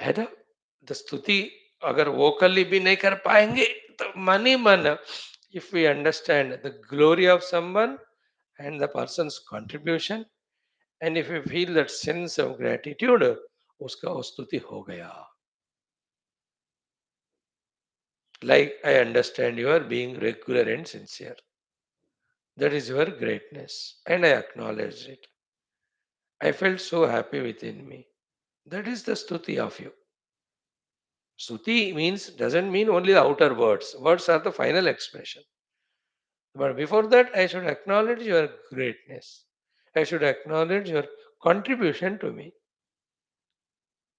है ना? द स्तुति अगर वोकली भी नहीं कर पाएंगे तो मन ही मन, if we understand the glory of someone and the person's contribution, and if you feel that sense of gratitude, उसका वो स्तुति हो गया. Like I understand you are being regular and sincere, that is your greatness, and I acknowledged it. I felt so happy within me. That is the stuti of you. Stuti means doesn't mean only the outer words. Words are the final expression. But before that, I should acknowledge your greatness. I should acknowledge your contribution to me.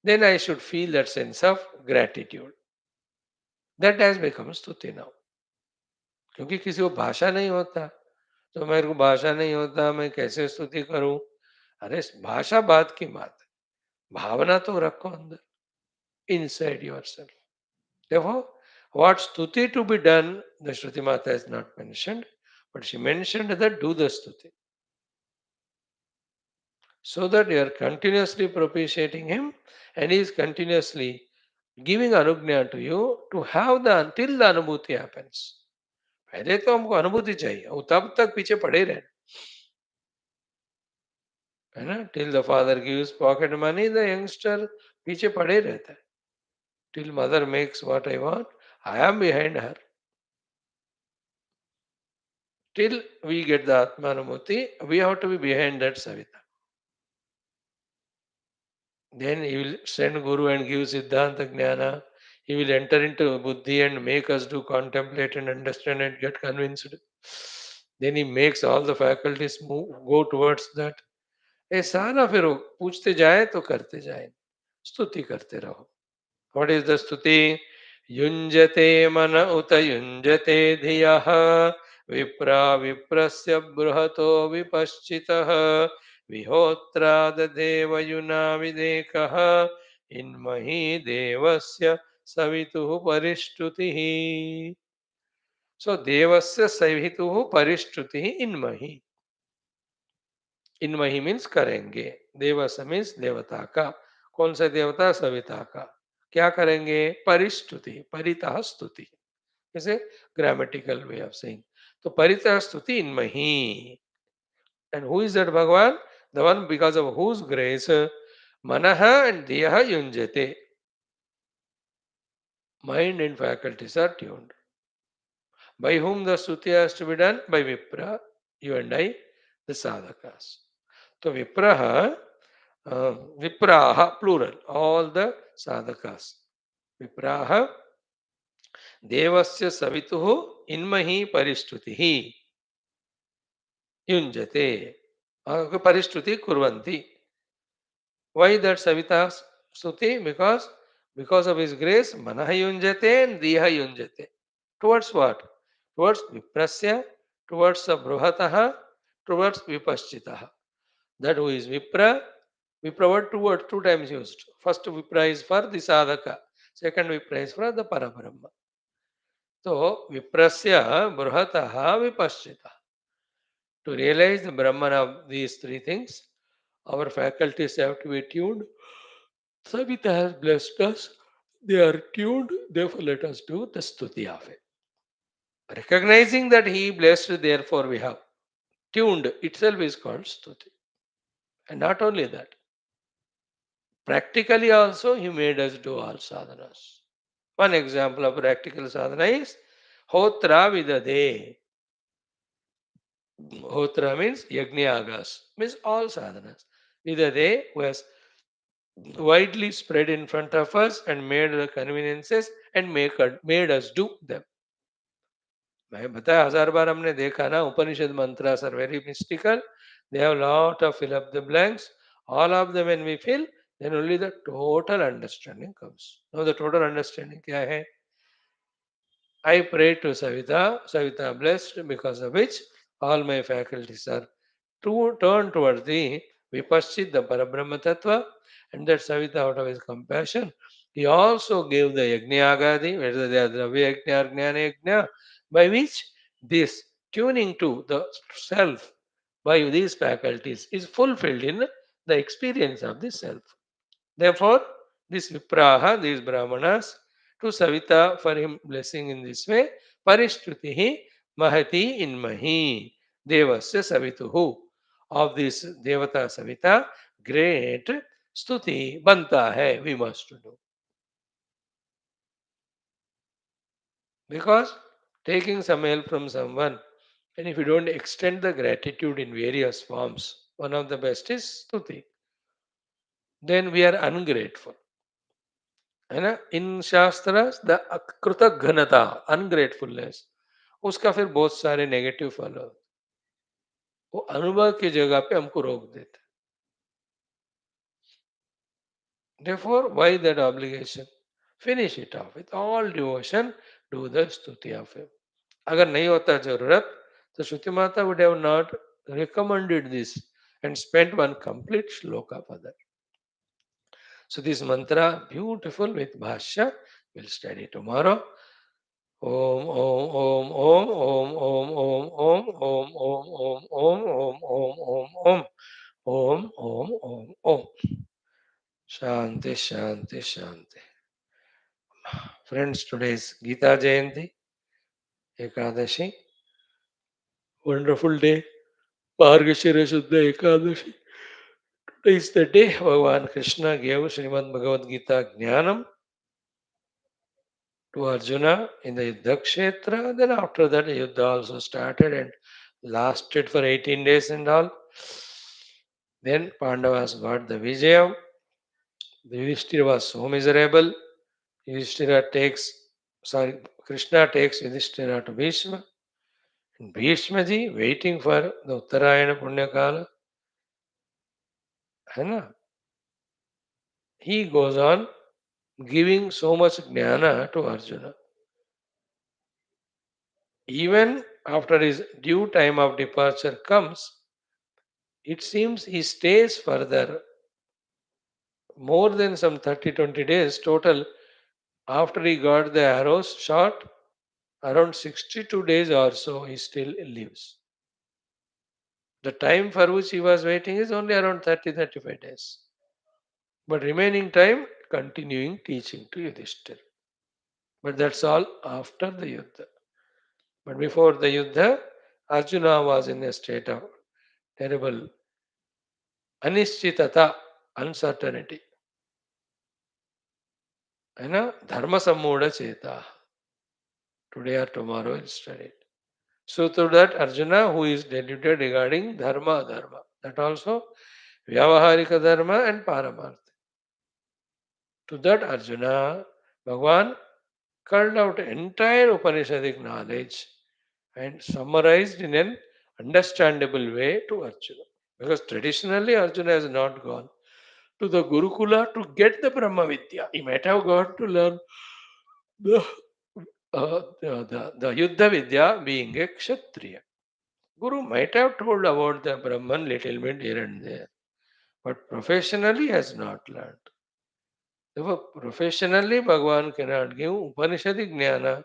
Then I should feel that sense of gratitude. That has become stuti now. क्योंकि किसी को भाषा नहीं होता, तो मेरे को भाषा नहीं होता, मैं कैसे स्तुति करूं? अरे भाषा बात की बात है, भावना तो रखो अंदर, inside yourself. Therefore, what stuti to be done, the Shruti Mata has not mentioned, but she mentioned that do the stuti. So that you are continuously propitiating him and he is continuously giving anugnya to you to have the until the अनुभूति happens. पहले तो हमको अनुभूति चाहिए, और तब तक पीछे पड़े रहे, है ना? Till the father gives pocket money, the youngster पीछे पड़े रहता है. Till mother makes what I want, I am behind her. Till we get the Atmanamurti, we have to be behind that Savitha. Then he will send Guru and give Siddhanta Jnana. He will enter into Buddhi and make us to contemplate and understand and get convinced. Then he makes all the faculties move, go towards that. ऐसा ना फिर वो पूछते जाए तो करते जाए, स्तुति करते रहो. What is the स्तुति? युञ्जते मन उत युञ्जते धियः विप्रा विप्रस्य बृहतो विपश्चितः विहोत्राददेवयुना विदेकः इन्महि देवस्य सवितुः परिष्टुतिः. So devasya savituhu parishtuti inmahi. इनमही मीन्स करेंगे, देवस मीन्स देवता का. कौन सा देवता? सविता का. क्या करेंगे? परिस्तुति, परितः स्तुति. जैसे ग्रामेटिकल वे ऑफ सेइंग. तो परितः स्तुति इनमही. एंड हु इज दैट भगवान? The one because of whose grace मनः एंड धियः युञ्जते. Mind and faculties are tuned. By whom the stuti has to be done? By Vipra, you and I, the sadhakas. So Vipraha, Vipraha, plural, all the sadhakas. Vipraha, Devasya Savituhu Inmahi Paristutihi Yunjate. Paristuti Kurvanti. Why that Savita Stuti? Because of his grace, Manaha Yunjate and Diha Yunjate. Towards what? Towards Viprasya, towards the Bruhataha, towards Vipaschitaha. That who is Vipra, Vipra word two words, two times used. First Vipra is for the sadhaka, second Vipra is for the Parabrahma. So Viprasya, Bruhataha, Vipaschitaha. To realize the Brahman of these three things, our faculties have to be tuned. Savita has blessed us. They are tuned, therefore let us do the stuti of it. Recognizing that he blessed, therefore we have tuned itself is called stuti. And not only that, practically also he made us do all sadhanas. One example of practical sadhana is Hotra Vidade. Hotra means Yagni Agas, means all sadhanas. Either they who has widely spread in front of us and made the conveniences and made us do them. मैं बताया हजार बार हमने देखा ना उपनिषद mantras are very mystical. They have a lot of fill up the blanks. All of them when we fill, then only the total understanding comes. Now the total understanding क्या है? I pray to Savitha, Savitha blessed, because of which all my faculties are turned towards the Vipaschit, the Parabrahma Tattva, and that Savitha, out of his compassion, he also gave the Yajna whether they are Dravya Yajna or Jnana Yajna, by which this tuning to the self by these faculties is fulfilled in the experience of the self. Therefore, this Vipraha, these Brahmanas, to Savita for him blessing in this way, Parishtutihi Mahati in Mahi, Devasya Savituhu. Of this Devata Savita, great Stuti Banta hai, we must do. Because taking some help from someone, and if you don't extend the gratitude in various forms, one of the best is Stuti. Then we are ungrateful. है ना इन शास्त्र the कृतघ्नता अनग्रेटफुलनेस उसका फिर बहुत सारे negative फल हो वो अनुभव की जगह पे हमको रोक देते therefore why that obligation finish it off with all devotion do the स्तुति of him अगर नहीं होता जरूरत तो श्रुति माता would have not recommended this and spent one complete shloka for that. So this mantra beautiful with bhashya we'll study tomorrow. Om Om Om Om Om Om Om Om Om Om Om Om Om Om Om Om Om Om Om. Shanti Shanti Shanti. Friends, today is Gita Jayanti, Ekadashi. Wonderful day. Margashira Shuddha Ekadashi. Today is the day Bhagavan Krishna gave Srimad Bhagavad Gita Jnanam to Arjuna in the Yuddha Kshetra. Then after that, Yuddha also started and lasted for 18 days and all. Then Pandavas got the Vijaya. The Yudhishthira was so miserable. Yudhishthira takes, sorry, Krishna takes Yudhishthira to Bhishma. And Bhishma ji, waiting for the Uttarayana Punyakala, है ना? He goes on giving so much jnana to Arjuna. Even after his due time of departure comes, it seems he stays further more than some 30-20 days total. After he got the arrows shot, around 62 days or so, he still lives. The time for which he was waiting is only around 30-35 days. But remaining time, continuing teaching to Yudhishthira. But that's all after the Yuddha. But before the Yuddha, Arjuna was in a state of terrible अनिश्चितता uncertainty है ना धर्म सम्मूढ़ चेता today or tomorrow we'll study it. So to that Arjuna who is deluded regarding dharma that also vyavaharika dharma and paramartha to that Arjuna Bhagwan culled out entire Upanishadic knowledge and summarized in an understandable way to Arjuna because traditionally Arjuna has not gone to the Gurukula to get the Brahma Vidya. He might have gone to learn the, the Yuddha Vidya being a Kshatriya. Guru might have told about the Brahman little bit here and there, but professionally has not learned. Therefore, professionally, Bhagavan cannot give Upanishadic Jnana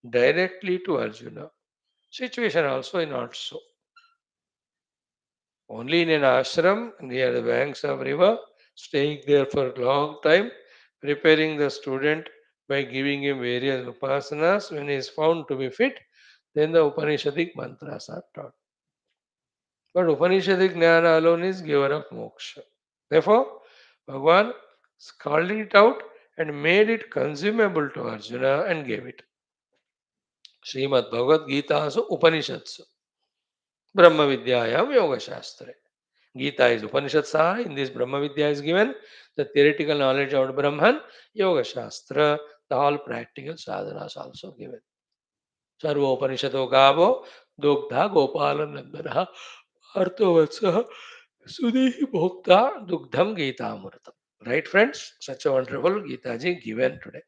directly to Arjuna. Situation also is not so. Only in an ashram near the banks of river, staying there for a long time, preparing the student by giving him various upasanas. When he is found to be fit, then the Upanishadic mantras are taught. But Upanishadic Jnana alone is giver of moksha. Therefore, Bhagavan called it out and made it consumable to Arjuna and gave it. Srimad Bhagavad Gita so Upanishads Brahma Vidyayam Yoga Shastra. Gita is Upanishad Sara. In this, Brahma Vidya is given, the theoretical knowledge about Brahman, Yoga Shastra, the all practical sadhanas also given. Sarvopanishado Gavo, Dogdha Gopala Nandana, Arthovatsa, Sudhi Bhokta, Dugdham Gita Amurtam. Right, friends? Such a wonderful Gita ji given today.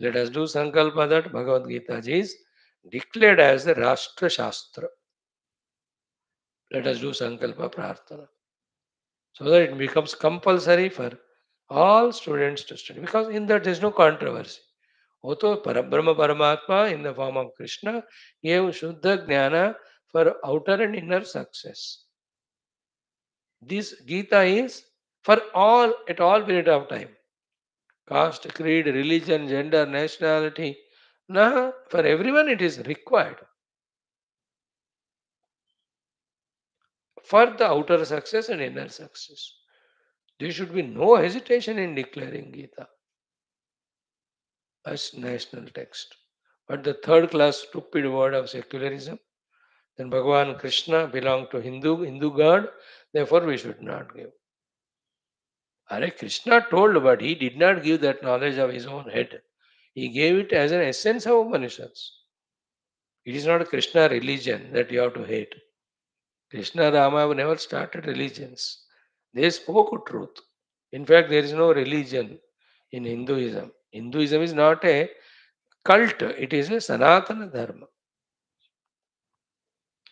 Let us do Sankalpa that Bhagavad Gita ji is declared as the Rashtra Shastra. Let us do Sankalpa Prarthana, so that it becomes compulsory for all students to study, because in that there is no controversy. वो तो Parabrahma Paramatma in the form of Krishna gave Shuddha Jnana for outer and inner success. This Gita is for all, at all period of time. Caste, creed, religion, gender, nationality. Nah, for everyone it is required for the outer success and inner success. There should be no hesitation in declaring Gita as national text. But the third class stupid word of secularism, then Bhagavan Krishna belonged to Hindu god, therefore we should not give. Are Krishna told, but he did not give that knowledge of his own head. He gave it as an essence of Upanishads. It is not Krishna religion that you have to hate. Krishna Rama have never started religions. They spoke truth. In fact, there is no religion in Hinduism. Hinduism is not a cult, it is a Sanatana Dharma.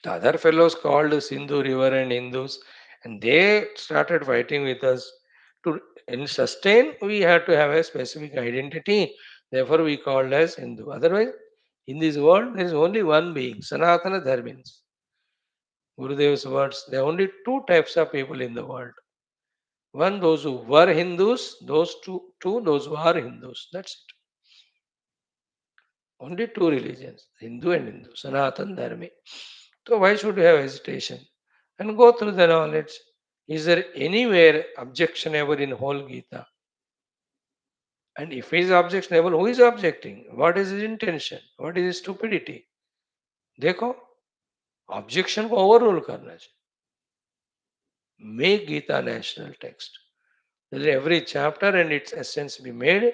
The other fellows called Sindhu River and Hindus, and they started fighting with us. To and sustain, we had to have a specific identity. Therefore, we called as Hindu. Otherwise, in this world, there is only one being, Sanatana Dharmins. Gurudev's words, there are only two types of people in the world. One, those who were Hindus, those two, those who are Hindus. That's it. Only two religions, Hindu and Hindu, Sanatan Dharmi. So why should we have hesitation? And go through the knowledge. Is there anywhere objectionable in whole Gita? And if he is objectionable, who is objecting? What is his intention? What is his stupidity? देखो, objection को overrule करना चाहिए. Make Gita national text. Let every chapter and its essence be made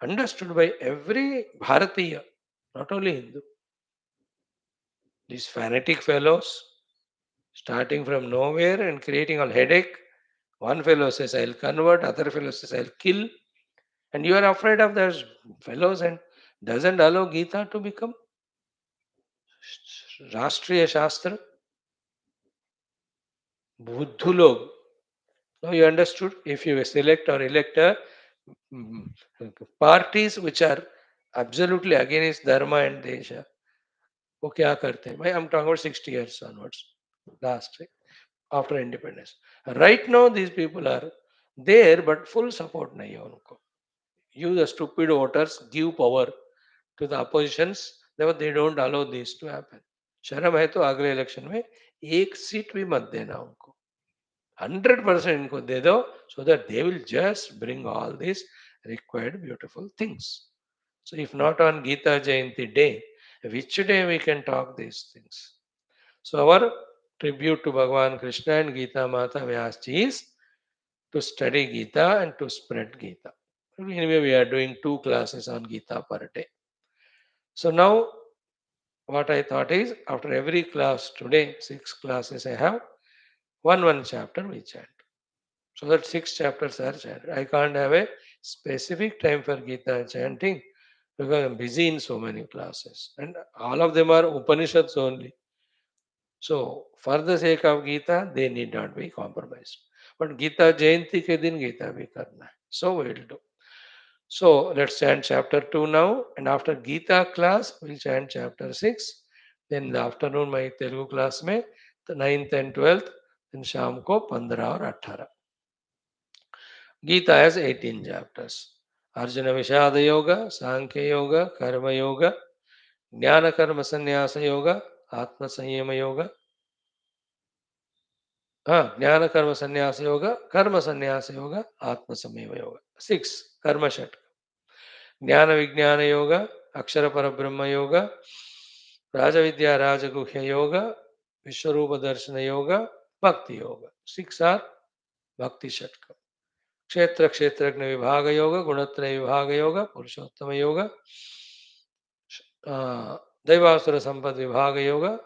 understood by every Bharatiya, not only Hindu. These fanatic fellows, starting from nowhere and creating a headache. One fellow says, I'll convert, other fellow says, I'll kill. And you are afraid of those fellows and doesn't allow Gita to become Rashtriya Shastra. Buddhu log. Now you understood? If you select or elect mm, parties which are absolutely against Dharma and Desha, वो क्या करते हैं भाई? I'm talking about 60 years onwards, last after independence. Right now these people are there, but full support नहीं है उनको. You the stupid voters give power to the oppositions, therefore they don't allow this to happen. शर्म है तो अगले election में एक seat भी मत देना उनको. 100% इनको दे दो, so that they will just bring all these required beautiful things. So if not on Gita Jayanti day, which day we can talk these things? So our tribute to Bhagavan Krishna and Gita Mata Vyasji is to study Gita and to spread Gita. Anyway, we are doing 2 classes on Gita per day. So now what I thought is, after every class today, 6 classes I have, one chapter we chant. So that 6 chapters are chanted. I can't have a specific time for Gita chanting because I'm busy in so many classes. And all of them are Upanishads only. So for the sake of Gita, they need not be compromised. But Gita Jayanti ke din Gita bhi karna hai. So we will do. So let's chant chapter 2 now. And after Gita class, we'll chant chapter 6. Then in the afternoon, my Telugu class mein, the 9th and 12th. Then Sham ko 15 or 18. Gita has 18 chapters. Arjuna Vishada Yoga, Sankhya Yoga, Karma Yoga, Jnana Karma Sannyasa Yoga, Atma Sanyama Yoga, Jnana Karma Sannyasa Yoga, Karma Sannyasa Yoga, Atma Samyama Yoga. 6. Karma Shat. Jnana Vijnana Yoga, Akshara Parabrahma Yoga, Raja Vidya Raja Guhya Yoga, Vishwarupa Darshana Yoga, Bhakti Yoga. 6 are Bhakti Shatka. Kshetra Kshetragna Vibhaga Yoga, Gunatraya Vibhaga Yoga, Purushottama Yoga, Daivasura Sampad Vibhaga Yoga,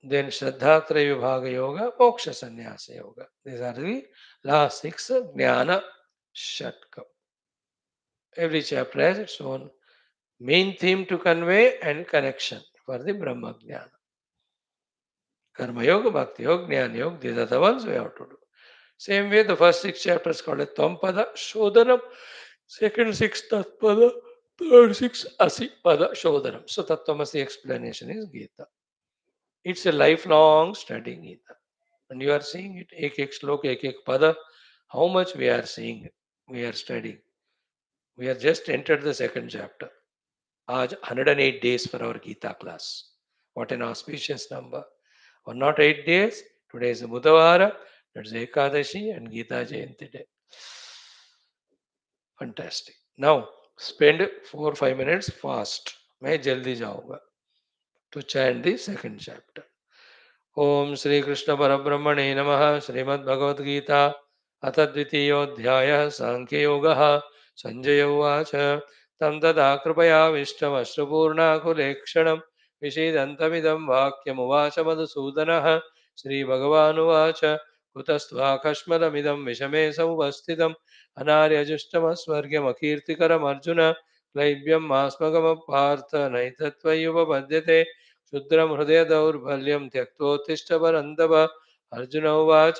then Shraddhatraya Vibhaga Yoga, Moksha Sannyasa Yoga. These are the last 6 Jnana Shatka. Every chapter has its own main theme to convey and connection for the Brahma Jnana. Karma Yoga, Bhakti Yoga, Jnana Yoga, these are the ones we have to do. Same way, the first 6 chapters called it Tvapada, Shodhanam, second 6 Tatpada, third 6 Asipada, Shodhanam. So Tattvamasi explanation is Gita. It's a lifelong study, Gita. And you are seeing it, ek slok, ek pada, how much we are seeing, we are studying. We are just entered the second chapter. Aaj 108 days for our Gita class. What an auspicious number. Or not 8 days, today is Budhavara, that's Ekadashi and Gita Jayanti day. Fantastic. Now, spend 4-5 minutes fast. मैं जल्दी जाऊंगा to chant the second chapter. ओम श्री कृष्ण परब्रह्मणे नमः. श्रीमद्भगवद्गीता अथ द्वितीयोऽध्यायः सांख्ययोगः. संजय उवाच तं तदा कृपयाविष्टमश्रुपूर्णाकुलेक्षणं विषीदन्तमिदं वाक्यमुवाच मधुसूदनः. श्रीभगवानुवाच कुतस्त्वाकस्मलमिदं विषमे समुपस्थितम् अनार्यजुष्टमस्वर्ग्यमकीर्तिकरमर्जुन. क्लैब्यं मास्मगमपार्थ नैतत्त्वय्युपपद्यते. क्षुद्रं हृदय दौर्बल्यं त्यक्तोत्तिष्ठ परन्तप. अर्जुन उवाच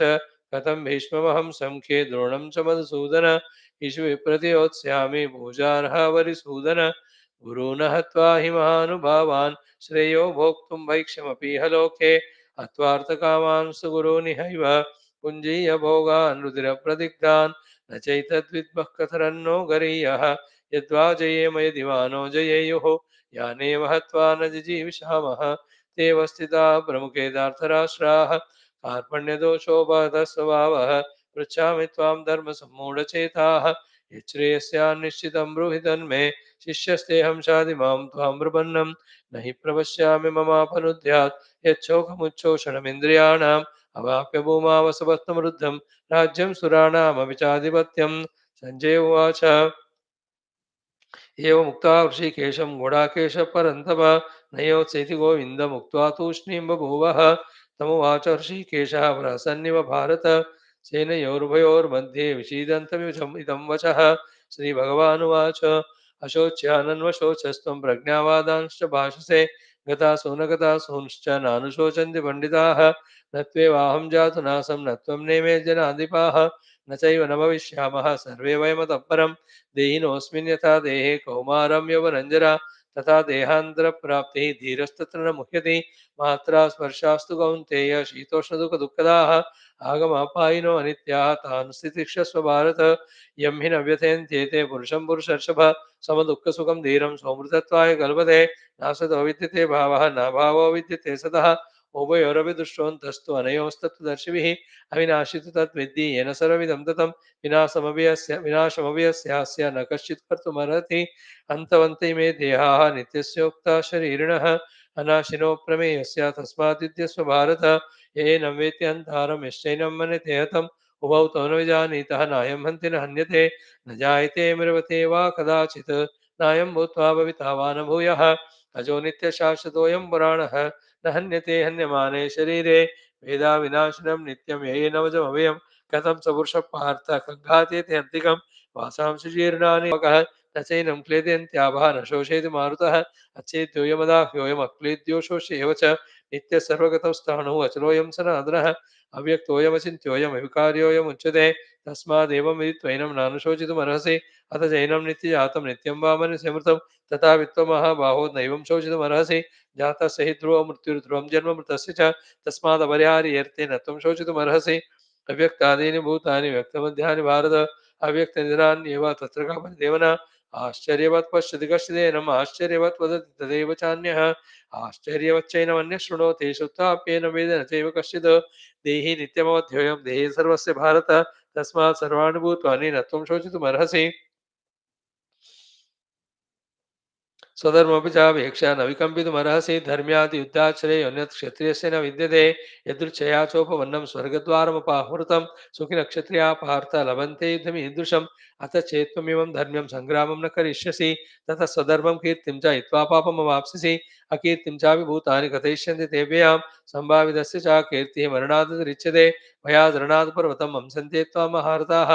कथं भीष्ममहं संख्ये द्रोणं च मधुसूदन. ईषु विप्रतियोत्स्यामि पूजार्हा वरिसूदन. गुरून् हत्वा हि महानुभावान् श्रेयो भोक्तुं भैक्ष्यमपीह लोके. हत्वार्थकामांस्तु गुरूनिहैव पुञ्जीय भोगान् रुधिरप्रदिग्धान् न चैतद्विद्मः कथरन्नो गरीयः. यद्वा जयेम यदि वा नो जयेयुः यानेव हत्वा न जिजीविषामः. ते वस्थिता प्रमुखे दार्थराष्ट्राः कार्पण्यदोषोपहतः स्वभावः. पृच्छामि त्वां धर्मसम्मूढचेताः यच्छ्रेयस्यान्निश्चितं ब्रूहि तन्मे. शिष्यस्तेऽहं शाधि मां त्वां प्रपन्नं न हि प्रपश्यामि ममापनुद्यात्. यच्छोकमुच्छोषणमिन्द्रियाणाम् अवाप्य भूमावसवत्तमरुद्धं राज्यं सुराणामपि चाधिपत्यं. सञ्जय उवाच एवमुक्त्वा ऋषिकेशं गुडाकेशः परन्तप नयोत्सेति गोविन्दमुक्त्वा तूष्णीं बभूवः. तमुवाच ऋषिकेशः प्रहसन्निव भारत सेनयोरुभयोर्मध्ये विषीदन्तमिदं वचः. श्रीभगवानुवाच अशोच्यानन्वशोचस्त्वं प्रज्ञावादांश्च भाषसे. गतासो न गतासूंश्च नानुशोचन्ति पण्डिताः. न त्वेवाहं जातु नासं न त्वं नेमे जनाधिपाः. न चैव न भविष्यामः सर्वे वयमतः परम्. देहिनोऽस्मिन् यथा देहे कौमारं यौवनञ्जरा तथा देहान्तरप्राप्तिः धीरस्तत्र न मुह्यति. मात्रा स्पर्शास्तु कौन्तेय शीतोष्णदुःखदुःखदाः आगमापायिनो अनित्याः तान् स्थितिक्षस्व भारत. यं हि न व्यथयन्त्येते पुरुषं पुरुषर्षभ समदुःखसुखं धीरं सौमृतत्वाय कल्पते. नासतो विद्यते भावः न भावो विद्यते सतः. उभयोरपि दृष्टोऽन्तस्तु अनयोस्तत्त्वदर्शिभिः अविनाशि तु तद्विद्धि येन सर्वमिदं ततं. विनाशमपि यस्यास्य न कश्चित् कर्तुमर्हति. अन्तवन्त इमे देहाः नित्यस्योक्ता शरीरिणः अनाशिनो प्रमेयस्य तस्मात् युध्यस्व भारत. येनं वेत्ति हन्तारं यश्चैनं मन्यते हतम्. उभौ तौ न विजानीतः नायं हन्ति न हन्यते. न जायते मृवते वा कदाचित् नायं भूत्वा भविता वा न भूयः. अजो नित्यशाश्वतोऽयं पुराणः न हन्यते हन्यमाने शरीरे. वेदा विनाशिनं नित्यं येनवजमव्ययम्. कथं स पुरुषः पार्थ कङ्घातेति हन्तिकं वासांसि जीर्णानि वकः. न चैनं क्लेदयन्त्याभः न शोषयति मारुतः. अच्छेद्योऽयमदाह्योऽयमक्लेद्यो शोष्य एव च. नित्यः सर्वगतौ अचलोऽयं सनातनः. अव्यक्तोऽयमचिन्त्योऽयमविकार्योऽयमुच्यते. तस्मादेवं विदित्वैनं नानुशोचितुमर्हसि. अथ चैनं नित्यजातं नित्यं वा मनुष्यमृतं तथा वित्वमहाबाहो नैवं शोचितुमर्हसि. जातस्य हि ध्रुवं मृत्युर्ध्रुवं जन्म मृतस्य च तस्मादपरिहार्यर्थे न त्वं शोचितुमर्हसि. अव्यक्तादीनि भूतानि व्यक्तमध्यानि भारत अव्यक्तनिधनान्येव तत्र का परिदेवना. आश्चर्यवत् पश्यति कश्चिदेनम् आश्चर्यवत् वदति तदेव चान्यः. आश्चर्यवच्चैनमन्यः शृणोति श्रुत्वाप्येन वेद न चैव कश्चित्. देहि नित्यमवध्योऽयं देहे सर्वस्य भारत तस्मात् सर्वाणि भूतानि न त्वं शोचितुमर्हसि. स्वधर्मपि चापेक्षा न विकम्पितुमर्हसि धर्म्यात् युद्धाश्रये अन्यत् क्षत्रियस्य न विद्यते यदृच्छया चोपपन्नं स्वर्गद्वारमुपाहृतं सुखिनः क्षत्रियाः पार्थ लभन्ते युद्धमीदृशम् अथ चेत्त्वमिमं धर्म्यं सङ्ग्रामं न करिष्यसि ततः स्वधर्मं कीर्तिं च हित्वा पापमवाप्स्यसि अकीर्तिं चापि भूतानि कथयिष्यन्ति तेभ्यां सम्भावितस्य च कीर्तिः मरणादतिरिच्यते भयादरणात् पर्वतं हंसन्ते त्वां महारथाः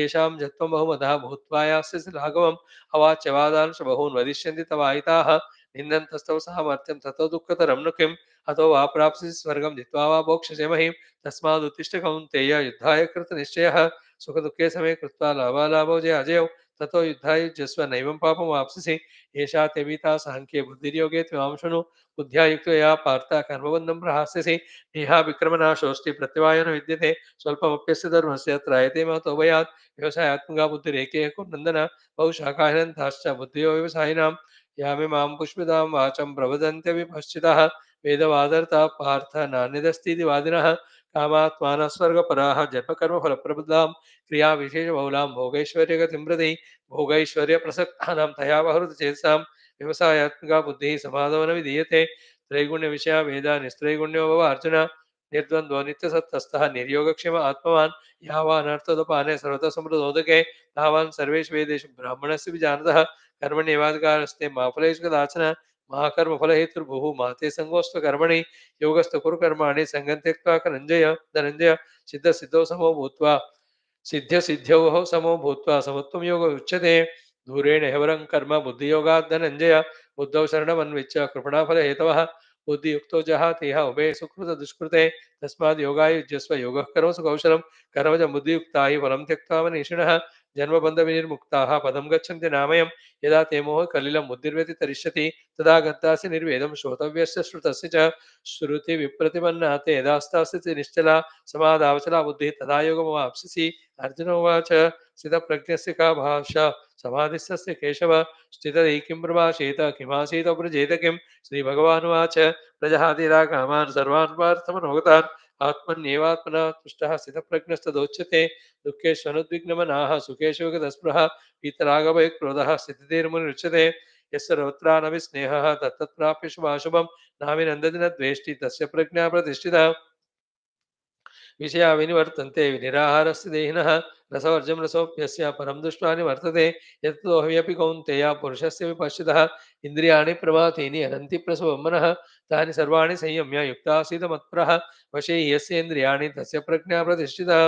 येषां जत्वं बहुमतः भूत्वा यास्यसि लाघवम् अवाच्यवादांश बहून् वदिष्यन्ति तवाहिताः निन्दन्तस्तव सामर्थ्यं ततो दुःखतरं नु किम् अतो वा प्राप्स्यसि स्वर्गं जित्वा वा भोक्ष्यसे महीम् तस्मादुत्तिष्ठ कौन्तेय युद्धाय कृतनिश्चयः सुखदुःखे समे कृत्वा लाभालाभौ जयाजयौ ततो युद्धाय युज्यस्व नैवं पापमाप्स्यसि एषा त्यवीता साङ्ख्ये बुद्धिर्योगे त्वां शृणु बुद्ध्या युक्तो या पार्थ कर्मबन्धं प्रहास्यसि नेहा विक्रमनाशोऽस्ति प्रत्यवायो न विद्यते स्वल्पमप्यस्य धर्मस्य त्रायते महतो भयात् व्यवसायात्मका बुद्धिरेके कुर्नन्दन बहुशाखाहिनन्ताश्च बुद्धियो व्यवसायिनां यामे मां पुष्पितां वाचं प्रवदन्त्यविपश्चितः वेदवादर्ता पार्थ नान्यदस्तीति वादिनः कामात्मानः स्वर्गपराः जन्मकर्मफलप्रबुद्धां क्रियाविशेषबहुलां भोगैश्वर्यगतिं प्रति भोगैश्वर्यप्रसक्तानां तया वहृतचेतसां व्यवसायात्मिका बुद्धिः समादो न विधीयते त्रैगुण्यविषया वेदा निस्त्रैगुण्यो भव अर्जुन निर्द्वन्द्वो नित्यसत्तस्थः निर्योगक्षेम आत्मवान् यावानर्थोदपाने सर्वतः समृद्धोदके तावान् सर्वेषु वेदेषु ब्राह्मणस्य विजानतः कर्मण्येवाधिकारस्ते मा फलेषु कदाचन महाकर्मफलहेतुर्भुः माते सङ्गोऽस्त्व कर्मणि योगस्थ कुरु कर्माणि सङ्गं त्यक्त्वा धनञ्जय सिद्धसिद्धौ समो भूत्वा सिद्ध्यसिद्ध्यौ समो भूत्वा समत्वं योग उच्यते दूरेण ह्यवरं कर्म बुद्धियोगात् धनञ्जय बुद्धौ शरणमन्विच्य कृपणाफलहेतवः बुद्धियुक्तो जहातीह उभे सुकृत दुष्कृते तस्माद् योगाय युज्यस्व योगः कर्मसु कौशलं कर्मज बुद्धियुक्ता हि फलं त्यक्त्वा मनीषिणः जन्मबन्धविनिर्मुक्ताः पदं गच्छन्ति नामयम् यदा ते मोह कलिलं बुद्धिर्व्यतितरिष्यति तदा गन्तासि निर्वेदं श्रोतव्यस्य श्रुतस्य च श्रुति विप्रतिपन्ना ते यदास्तास्ति निश्चला समाधावचला बुद्धिः तदा योगमवाप्स्यसि अर्जुन उवाच स्थितप्रज्ञस्य का भाषा समाधिस्तस्य केशव स्थितधि किं प्रभाषेत किमासीत व्रजेत किं श्रीभगवानुवाच प्रजहातिरा कामान् सर्वान् पार्थमनोगतान् आत्मन्येवात्मना तुष्टः स्थितप्रज्ञस्तदोच्यते दुःखेष्वनुद्विग्नमनाः सुखेषु गतस्पृहः वीतरागभयक्रोधः स्थितिर्मुनिरुच्यते यस्य रोत्रानभिस्नेहः तत्तत्प्राप्य शुभाशुभं नाभिनन्दति न द्वेष्टि तस्य प्रज्ञा प्रतिष्ठिता विषया विनिवर्तन्ते निराहारस्य देहिनः रसवर्जं रसोऽप्यस्य परं दृष्ट्वा निवर्तते यत्तो ह्यपि कौन्तेय पुरुषस्य विपश्चितः इन्द्रियाणि प्रमाथीनि हरन्ति प्रसवं मनः तानि सर्वाणि संयम्य युक्तासीत मत्परः वशे यस्य इन्द्रियाणि तस्य प्रज्ञा प्रतिष्ठिता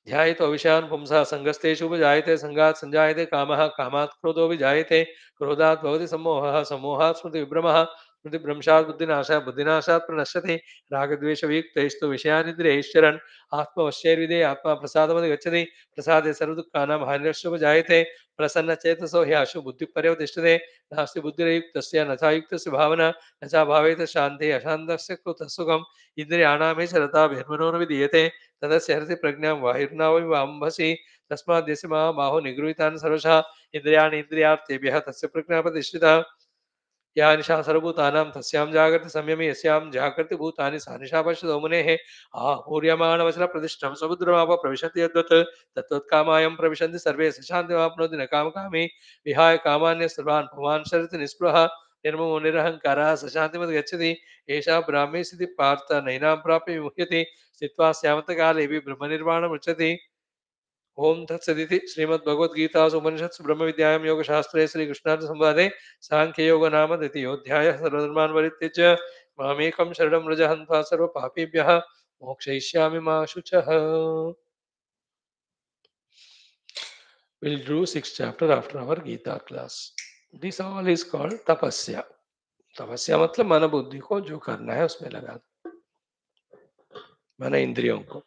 ध्यायतो विषयान् पुंसः सङ्गस्तेषुपजायते सङ्गात् सञ्जायते कामः कामात् क्रोधोऽपि जायते क्रोधात् भवति सम्मोहः सम्मोहात् स्मृतिविभ्रमः स्मृतिभ्रंशात् बुद्धिनाशः बुद्धिनाशात् प्रणश्यति रागद्वेषवियुक्तैस्तु विषयानिन्द्रियैश्चरन् आत्मवश्यैर्विदे आत्मा प्रसादमधिगच्छति प्रसादे सर्वदुःखानां हानिरस्योपजायते प्रसन्नचेतसो ह्याशु बुद्धिपर्यवतिष्ठते नास्ति बुद्धिरयुक्तस्य न चायुक्तस्य भावना न चाभावेत शान्तिः अशान्तस्य कुतः सुखम् इन्द्रियाणां हि चरता भेर्मनो न विधीयते तदस्य हरति प्रज्ञां वायुर्नावम्भसि तस्माद् यस्य महाबाहो निगृहीतानि सर्वशः इन्द्रियाणि इन्द्रियार्थेभ्यः तस्य प्रज्ञा प्रतिष्ठिता या निशा सर्वभूतानां तस्यां जागर्ति संयमे यस्यां जागर्ति भूतानि सा निशा पश्यतो मुनेः आपूर्यमाणवचनप्रतिष्ठं समुद्रमाप प्रविशन्ति यद्वत् तत्त्वत्कामायं प्रविशन्ति सर्वे स शान्तिमाप्नोति न कामकामी विहाय कामान्य सर्वान् पुमान् शरति निःस्पृहः निर्ममो निरहङ्कारः स शान्तिमद् एषा ब्राह्मी स्थितिः पार्थ नैनां प्राप्य विमुह्यति स्थित्वा स्यामन्तकालेऽपि ब्रह्मनिर्वाणमुच्यते ओम तत्सदिति श्रीमद्भगवद्गीतासु उपनिषत्सु ब्रह्मविद्यायां योगशास्त्रे श्रीकृष्णार्जुनसंवादे साङ्ख्ययोग नाम द्वितीयोऽध्यायः सर्वधर्मान् परित्यज्य मामेकं शरणं व्रज हन्त्वा सर्वपापेभ्यः मोक्षयिष्यामि मा शुचः. We'll do sixth chapter after our Gita class. This all is called tapasya. तपस्या मतलब मन बुद्धि को जो करना है उसमें लगाना मन इंद्रियों को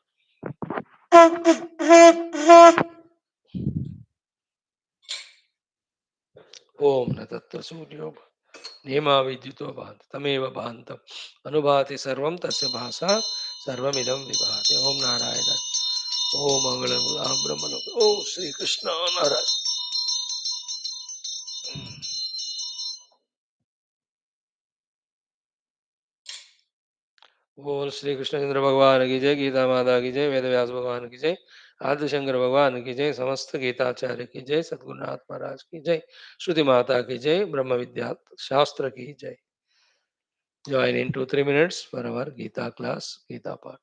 ओम न तत्व सूर्यो नियमा विद्युतो भान्ति तमेव भान्तम् अनुभाति सर्वं तस्य भासा सर्वमिदं विभाति ओम नारायण ओम मंगलम ब्रह्मण ओम श्री कृष्ण नारायण. बोल श्री कृष्णचंद्र भगवान की जय. गीता माता की जय. वेद व्यास भगवान की जय. आदि शंकर भगवान की जय, समस्त गीताचार्य की जय, सद्गुरुनाथ महाराज की जय, श्रुति माता की जय, ब्रह्म विद्या शास्त्र की जय. Join in 2-3 minutes for our Gita class, Gita part.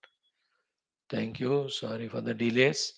Thank you. Sorry for the delays.